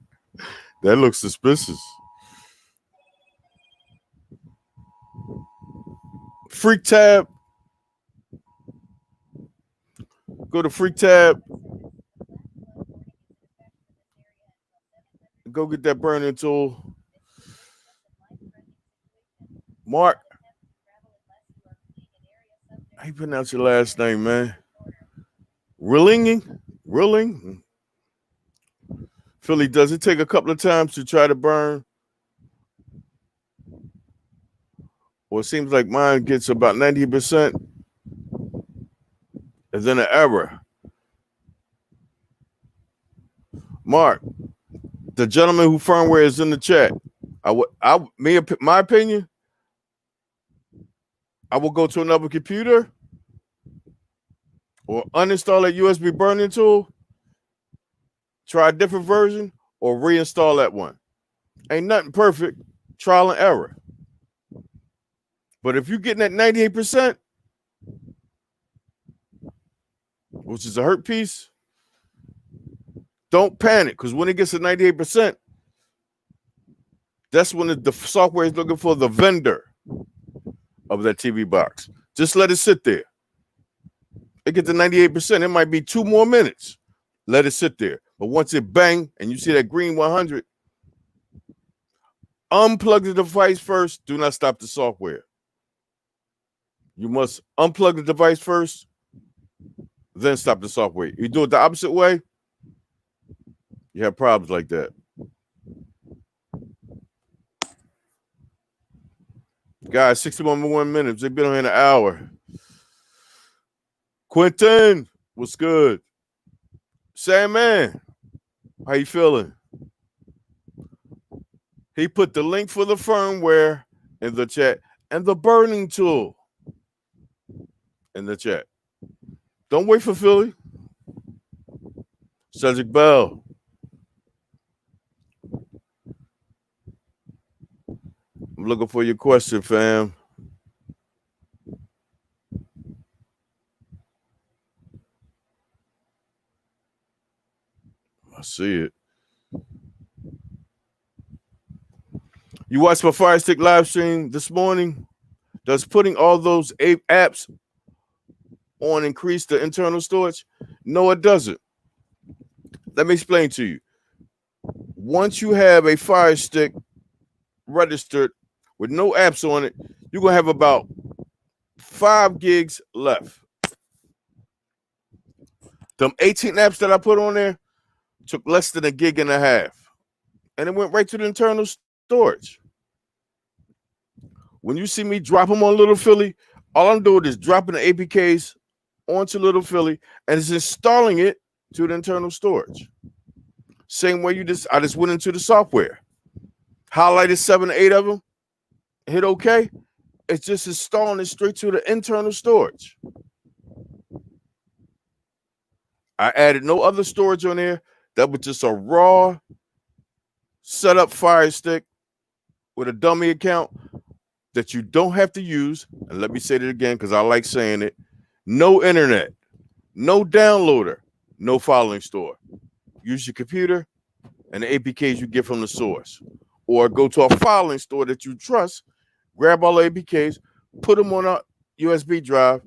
looks suspicious. Freak tab. Go to Freak tab. Go get that burning tool. Mark. How you pronounce your last name, man? Rilling? Philly, does it take a couple of times to try to burn? Well, it seems like mine gets about 90%. is in an error. Mark, the gentleman who firmware is in the chat. My opinion, I will go to another computer or uninstall that USB burning tool, try a different version, or reinstall that one. Ain't nothing perfect, trial and error. But if you're getting at 98%, which is a hurt piece, don't panic, because when it gets to 98%, that's when the software is looking for the vendor of that TV box. Just let it sit there. It gets to 98%. It might be 2 more minutes. Let it sit there. But once it bang and you see that green 100, unplug the device first. Do not stop the software. You must unplug the device first, then stop the software. You do it the opposite way, you have problems like that. Guys, 61 minutes. They've been on here an hour. Quentin, what's good? Sam, man, how you feeling? He put the link for the firmware in the chat and the burning tool in the chat. Don't wait for Philly. Cedric Bell. I'm looking for your question, fam. I see it. You watched my Fire Stick live stream this morning? Does putting all those apps on increase the internal storage? No, it doesn't. Let me explain to you. Once you have a Fire Stick registered with no apps on it, you're going to have about 5 gigs left. Them 18 apps that I put on there took less than 1.5 gigs. And it went right to the internal storage. When you see me drop them on Little Philly, all I'm doing is dropping the APKs onto Little Philly and it's installing it to the internal storage. Same way I just went into the software, highlighted 7 or 8 of them, hit OK. It's just installing it straight to the internal storage. I added no other storage on there. That was just a raw setup Fire Stick with a dummy account that you don't have to use. And let me say that again because I like saying it. No internet, no downloader, no filing store. Use your computer and the APKs you get from the source. Or go to a filing store that you trust, grab all the APKs, put them on a USB drive,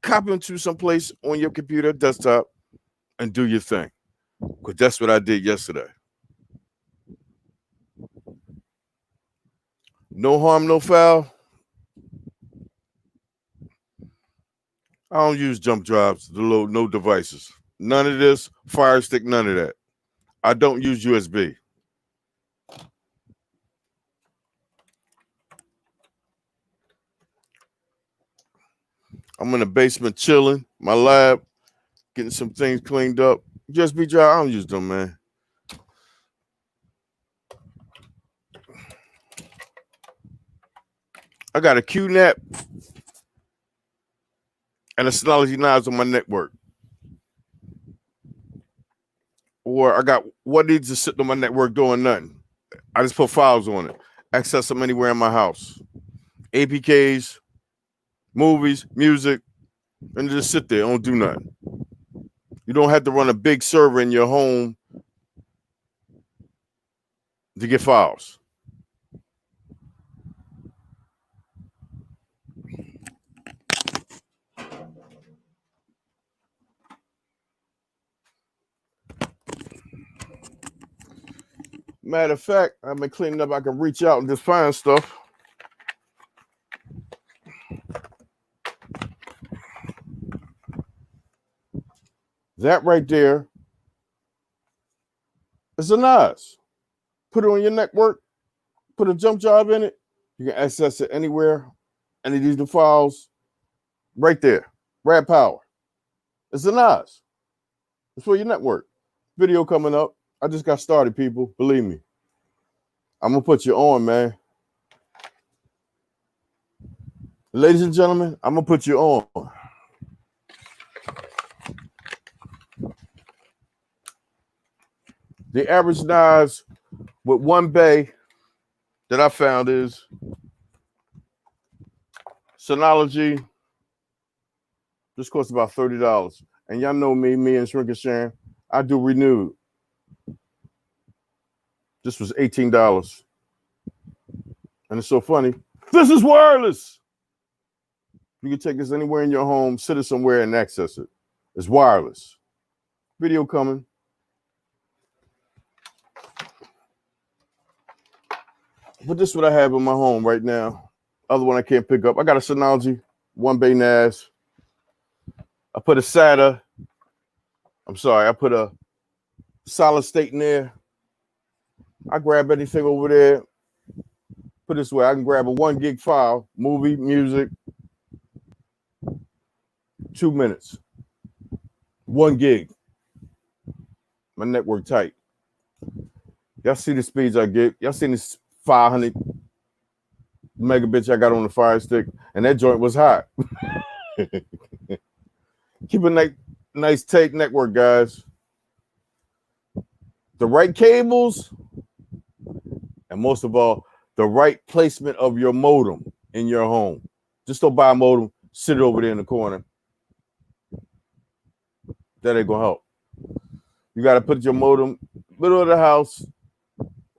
copy them to someplace on your computer, desktop, and do your thing. Because that's what I did yesterday. No harm, no foul. I don't use jump drives to load no devices. None of this, Fire Stick, none of that. I don't use USB. I'm in the basement chilling, my lab, getting some things cleaned up. USB drive, I don't use them, man. I got a QNAP and a Synology Knives on my network. Or I got what needs to sit on my network doing nothing. I just put files on it. Access them anywhere in my house. APKs, movies, music, and just sit there. Don't do nothing. You don't have to run a big server in your home to get files. Matter of fact, I've been cleaning up. I can reach out and just find stuff. That right there is a NAS. Put it on your network, put a jump drive in it. You can access it anywhere. Any of these files right there. Rad power. It's a NOS. It's for your network. Video coming up. I just got started, people. Believe me. I'm going to put you on, man. Ladies and gentlemen, I'm going to put you on. The average NOS with one bay that I found is Synology. This costs about $30. And y'all know me and Shrink and Sharon, I do renewed. This was $18. And it's so funny. This is wireless. You can take this anywhere in your home, sit it somewhere and access it. It's wireless. Video coming. But this is what I have in my home right now. Other one I can't pick up. I got a Synology, one bay NAS. I put a SATA. I put a solid state in there. I grab anything over there. Put it this way, I can grab a 1 gig file, movie, music, 2 minutes. 1 gig. My network tight. Y'all see the speeds I get. Y'all seen this 500 megabits I got on the Fire Stick, and that joint was hot. Keep a nice tight network, guys. The right cables, and most of all, the right placement of your modem in your home. Just don't buy a modem, sit it over there in the corner. That ain't gonna help. You gotta put your modem middle of the house,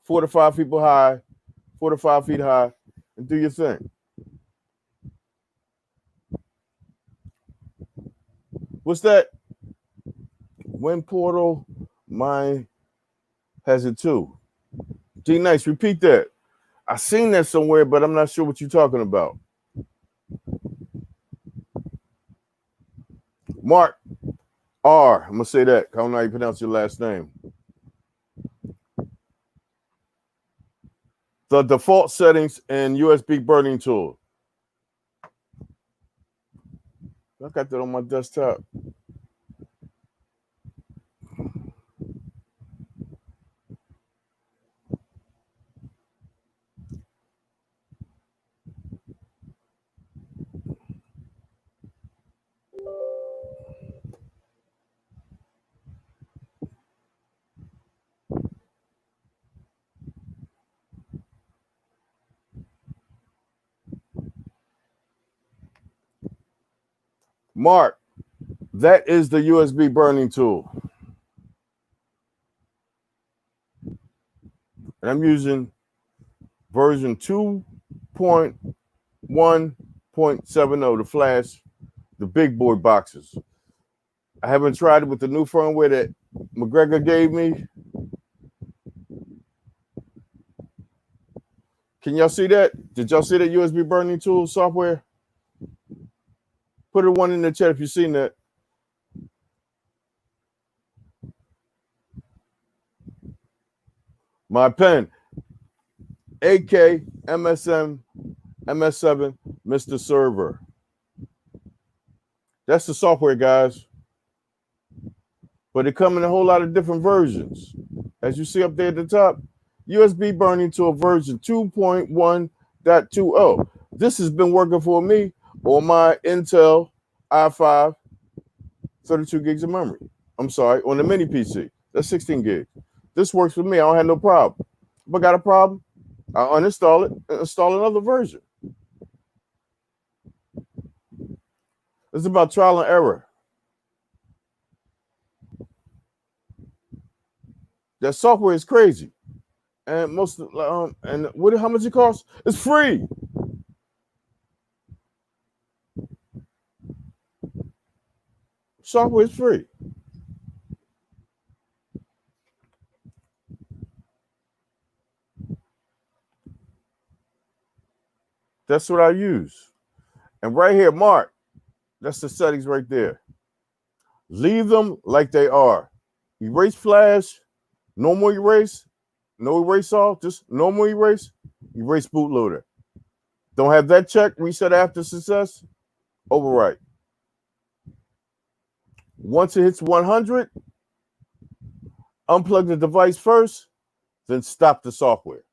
4 to 5 people high, 4 to 5 feet high, and do your thing. What's that? When Portal, mine has it too. D Nice, repeat that. I seen that somewhere, but I'm not sure what you're talking about. Mark R. I'm gonna say that. I don't know how you pronounce your last name. The default settings and USB burning tool. I got that on my desktop. Mark, that is the USB burning tool. And I'm using version 2.1.70 to flash the big boy boxes. I haven't tried it with the new firmware that McGregor gave me. Can y'all see that? Did y'all see that USB burning tool software? Put a one in the chat if you've seen that. My pen, AK MSM MS7 Mr. Server. That's the software, guys. But they come in a whole lot of different versions. As you see up there at the top, USB burning tool version 2.1.20. This has been working for me on my Intel i5, 32 gigs of memory. I'm sorry, on the mini PC. That's 16 gigs. This works for me. I don't have no problem. If I got a problem, I'll uninstall it and install another version. It's about trial and error. That software is crazy. And most and what? How much it costs? It's free. Software is free. That's what I use. And right here, Mark, that's the settings right there. Leave them like they are. Erase flash, normal erase, no erase all, just normal erase, erase bootloader. Don't have that checked, reset after success, overwrite. Once it hits 100, unplug the device first, then stop the software.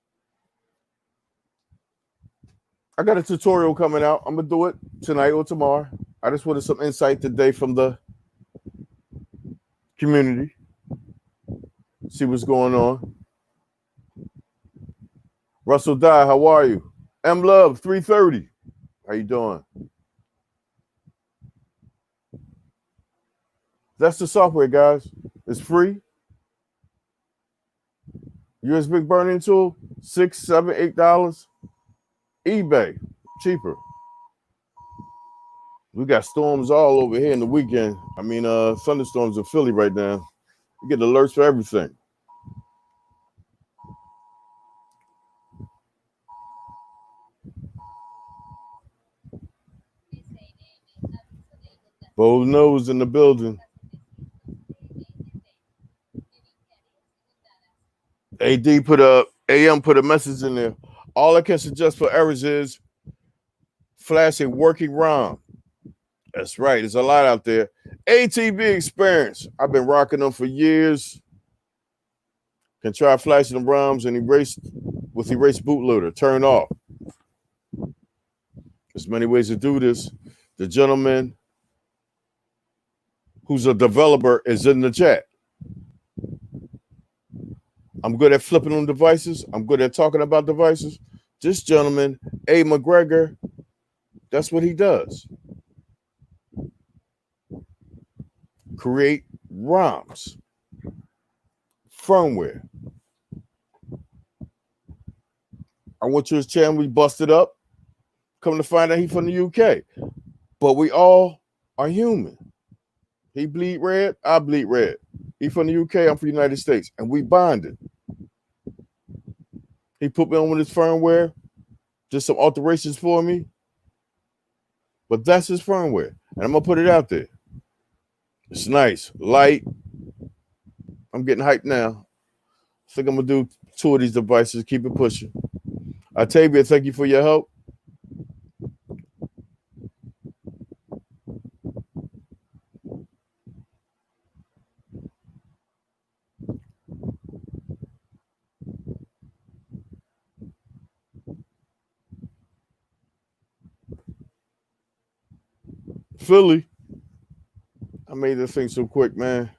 I got a tutorial coming out. I'm going to do it tonight or tomorrow. I just wanted some insight today from the community. See what's going on. Russell Dye, how are you? M Love 330. How you doing? That's the software, guys. It's free. USB burning tool, $6, $7, $8. eBay, cheaper. We got storms all over here in the weekend. I mean, thunderstorms in Philly right now. You get alerts for everything. Bold nose in the building. AD put a AM put a message in there. All I can suggest for errors is flash a working ROM. That's right. There's a lot out there. ATV experience. I've been rocking them for years. Can try flashing the ROMs and erase bootloader. Turn off. There's many ways to do this. The gentleman who's a developer is in the chat. I'm good at flipping on devices. I'm good at talking about devices. This gentleman, A. McGregor, that's what he does. Create ROMs, firmware. I went to his channel, we busted up. Come to find out he's from the UK. But we all are human. He bleed red, I bleed red. He from the UK, I'm from the United States. And we bonded. He put me on with his firmware, did some alterations for me. But that's his firmware. And I'm going to put it out there. It's nice, light. I'm getting hyped now. I think I'm going to do 2 of these devices, keep it pushing. Octavia, thank you for your help. Philly. I made this thing so quick, man.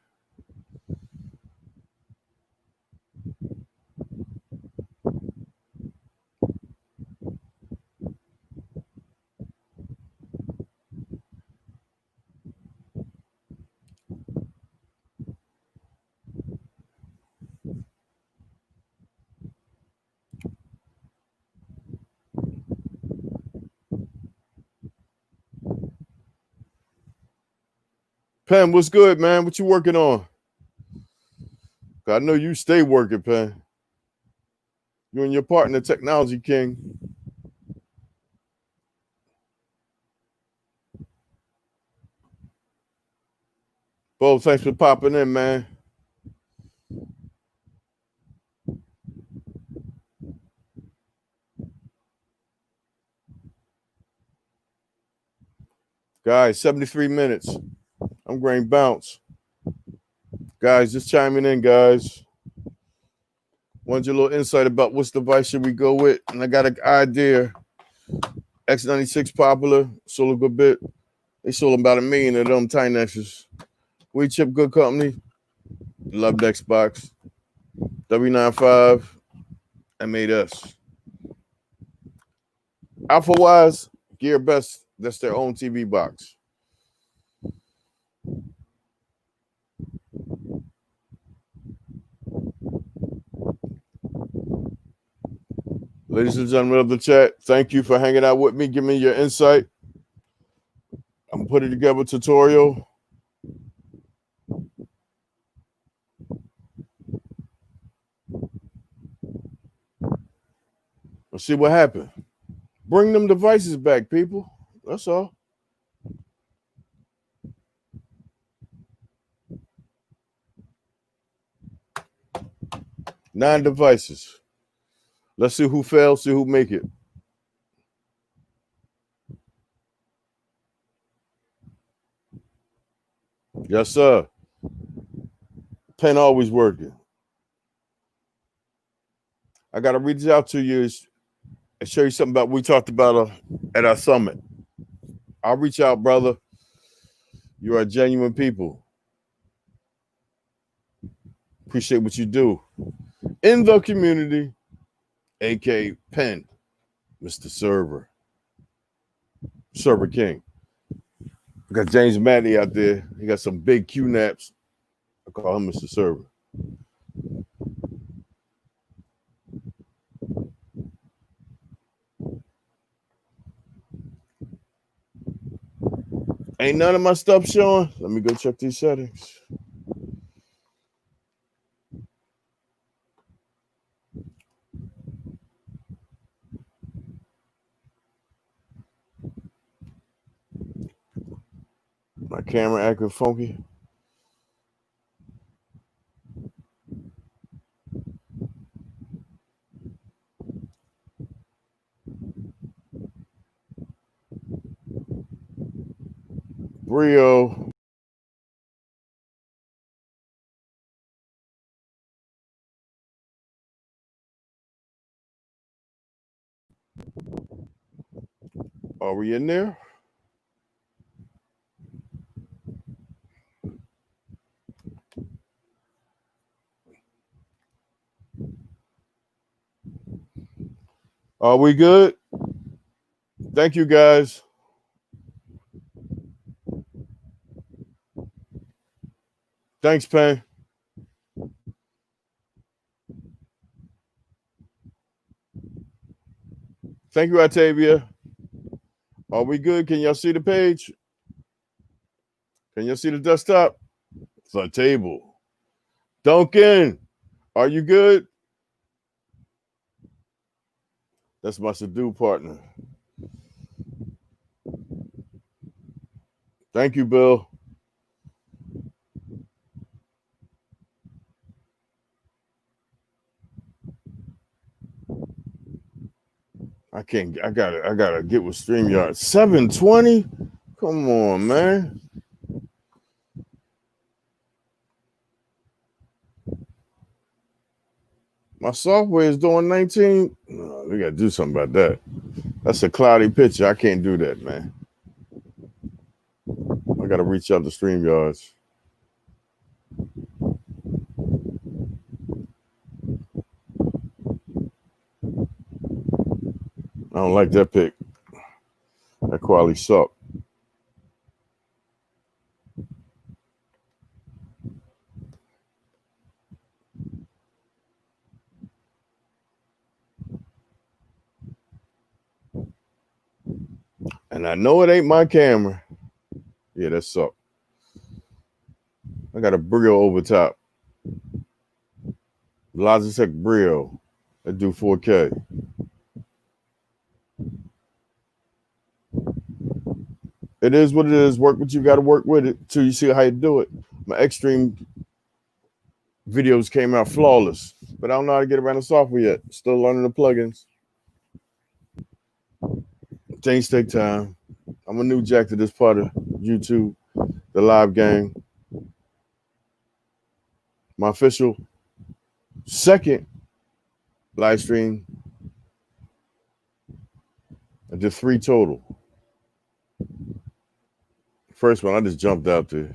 Pen, what's good, man? What you working on? I know you stay working, Pen. You and your partner, Technology King. Bo, thanks for popping in, man. Guys, 73 minutes. I'm going to bounce. Guys, just chiming in, guys. Wanted your little insight about which device should we go with. And I got an idea. X96 popular, sold a good bit. They sold about 1 million of them tiny X's. We Chip Good Company. Loved Xbox. W95. M8S. Alpha-wise, Gear Best. That's their own TV box. Ladies and gentlemen of the chat, thank you for hanging out with me. Give me your insight. I'm putting together a tutorial. Let's see what happened. Bring them devices back, people. That's all. Nine devices. Let's see who fails, see who make it. Yes, sir. Pen always working. I got to reach out to you and show you something about what we talked about at our summit. I'll reach out, brother. You are genuine people. Appreciate what you do in the community, aka Pen, Mr. Server King. We got James Matney out there. He got some big Q naps. I call him Mr. Server. Ain't none of my stuff showing. Let me go check these settings. My camera acting funky. Brio. Are we in there? Are we good? Thank you, guys. Thanks, Pen. Thank you, Octavia. Are we good? Can y'all see the page? Can y'all see the desktop? The table. Duncan, are you good? That's my subdue partner. Thank you, Bill. I gotta get with StreamYard. 720? Come on, man. My software is doing 19. No, we gotta do something about that. That's a cloudy picture. I can't do that, man. I gotta reach out to StreamYards. I don't like that pic. That quality suck. And I know it ain't my camera. Yeah, that suck. I got a Brio over top. Logitech Brio. That do 4K. It is what it is. Work what you got to work with it till you see how you do it. My Extreme videos came out flawless, but I don't know how to get around the software yet. Still learning the plugins. Things take time. I'm a new jack to this part of YouTube, the live game. My official second live stream. I did 3 total. First one, I just jumped out there.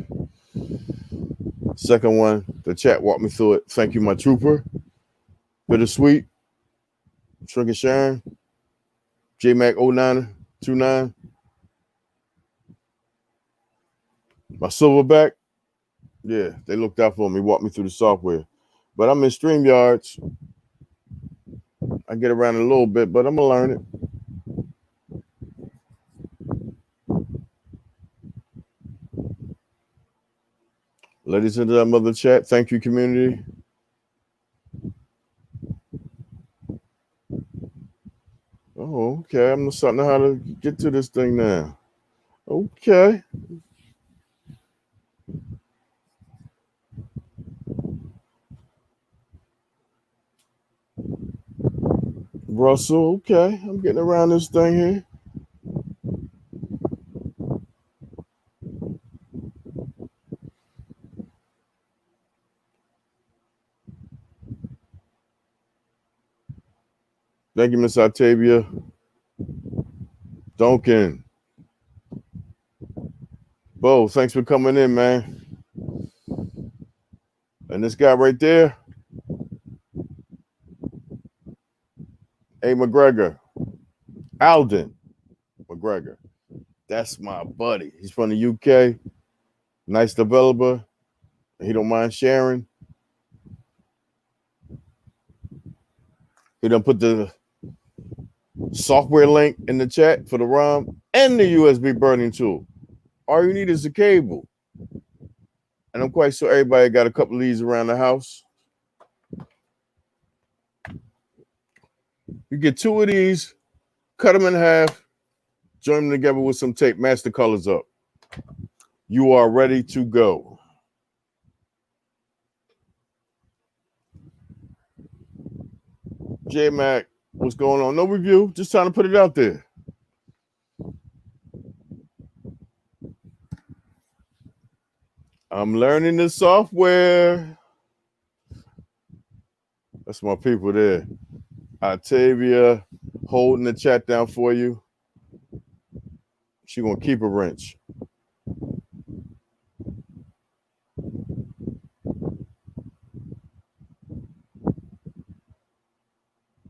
Second one, the chat walked me through it. Thank you, my trooper. Bittersweet. Shrinking Sharon. JMac 0929. My Silverback. Yeah, they looked out for me, walked me through the software. But I'm in StreamYards. I get around it a little bit, but I'm going to learn it. Ladies and gentlemen of the chat, thank you, community. Oh, okay. I'm starting to know how to get to this thing now. Okay. Russell, okay. I'm getting around this thing here. Thank you, Miss Octavia. Duncan. Bo, thanks for coming in, man. And this guy right there, A. McGregor. Alden McGregor. That's my buddy. He's from the UK. Nice developer. He don't mind sharing. He done put the software link in the chat for the ROM and the USB burning tool. All you need is a cable. And I'm quite sure everybody got a couple of these around the house. You get 2 of these, cut them in half, join them together with some tape, match the colors up. You are ready to go. J-Mac, what's going on? No review, just trying to put it out there. I'm learning the software. That's my people there. Octavia holding the chat down for you. She gonna keep a wrench.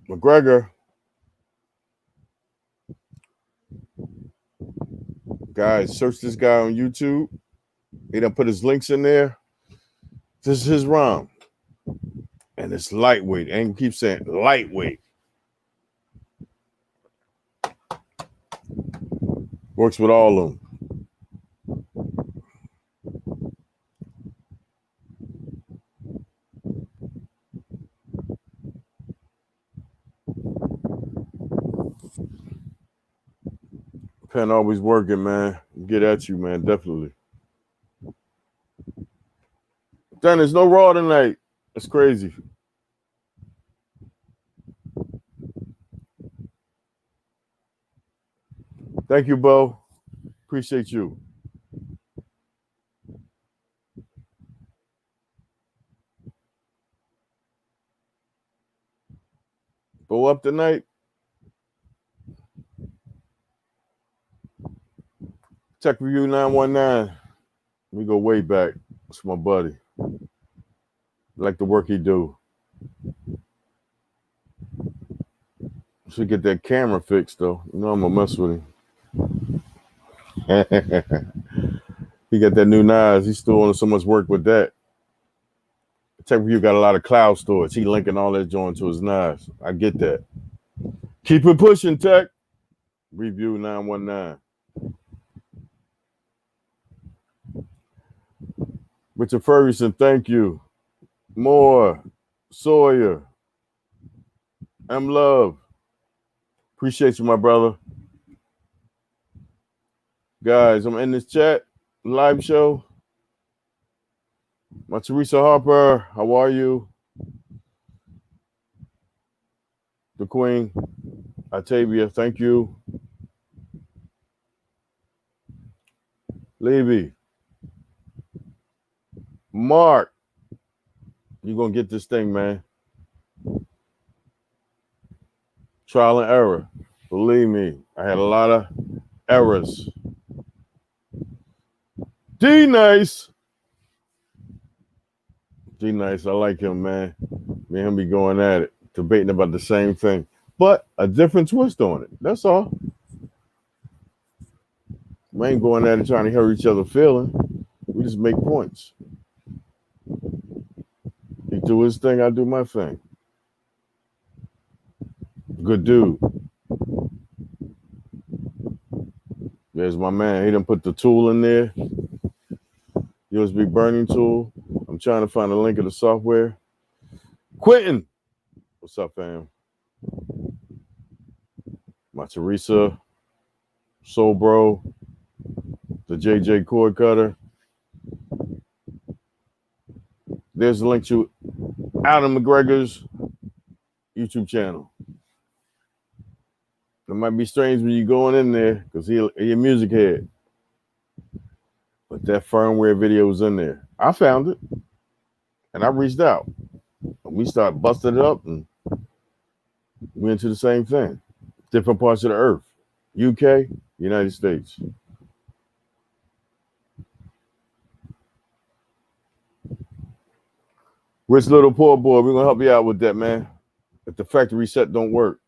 McGregor. Guys, search this guy on YouTube. He done put his links in there. This is his ROM. And it's lightweight. And keep saying lightweight. Works with all of them. Pen always working, man. Get at you, man. Definitely. Then there's no Raw tonight. That's crazy. Thank you, Bo. Appreciate you. Bo up tonight. Tech Review 919. We go way back. That's my buddy. Like the work he do. Should get that camera fixed though. You know I'm gonna mess with him. He got that new Nas. He's still on so much work with that. Tech Review got a lot of cloud storage. He linking all that joint to his Nas. I get that. Keep it pushing, Tech. Review 919. Richard Ferguson, thank you. Moore, Sawyer, M Love. Appreciate you, my brother. Guys, I'm in this chat, live show. My Teresa Harper, how are you? The Queen, Octavia, thank you. Levy, Mark, you're going to get this thing, man. Trial and error. Believe me, I had a lot of errors. D-Nice. D-Nice, I like him, man. Me and him be going at it, debating about the same thing, but a different twist on it. That's all. We ain't going at it trying to hurt each other feeling. We just make points. He do his thing, I do my thing. Good dude. There's my man. He done put the tool in there. USB burning tool. I'm trying to find a link of the software. Quentin. What's up, fam? My Teresa. Soul Bro. The JJ cord cutter. There's a link to Adam McGregor's YouTube channel. It might be strange when you're going in there because he's a music head. But that firmware video was in there. I found it. And I reached out. And we started busting it up. And We're into the same thing. Different parts of the earth. UK, United States. Rich little poor boy, we're gonna help you out with that, man. If the factory reset don't work.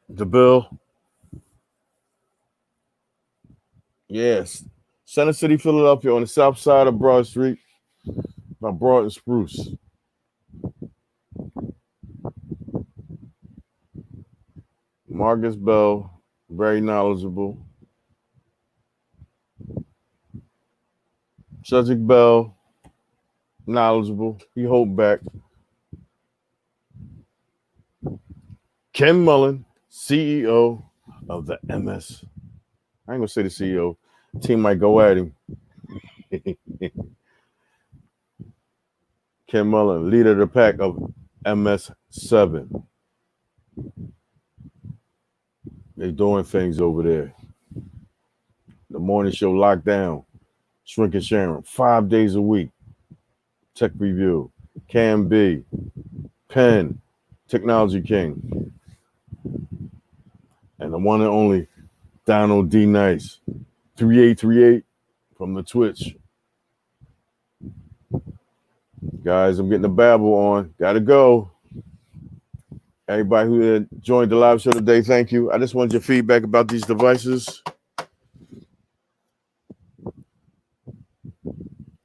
The bill. Yes. Center City, Philadelphia, on the south side of Broad Street, by Broad and Spruce. Marcus Bell, very knowledgeable. Cedric Bell, knowledgeable. He hold back. Ken Mullen, CEO of the MS. I ain't gonna say the CEO. Team might go at him. Ken Mullen, leader of the pack of MS7. They doing things over there. The morning show locked down. Shrink and Sharon, 5 days a week. Tech Review, Cam B, Penn, Technology King, and the one and only Donald D. Nice, 3838 from the Twitch. Guys, I'm getting the babble on. Gotta go. Everybody who joined the live show today, thank you. I just wanted your feedback about these devices.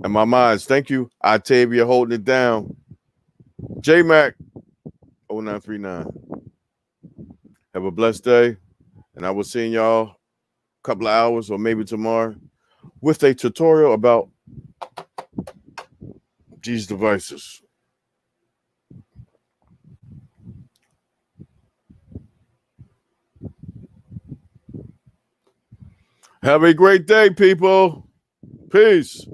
And my minds, thank you. Octavia holding it down. J-Mac 0939. Have a blessed day. And I will see y'all a couple of hours or maybe tomorrow with a tutorial about these devices. Have a great day, people. Peace.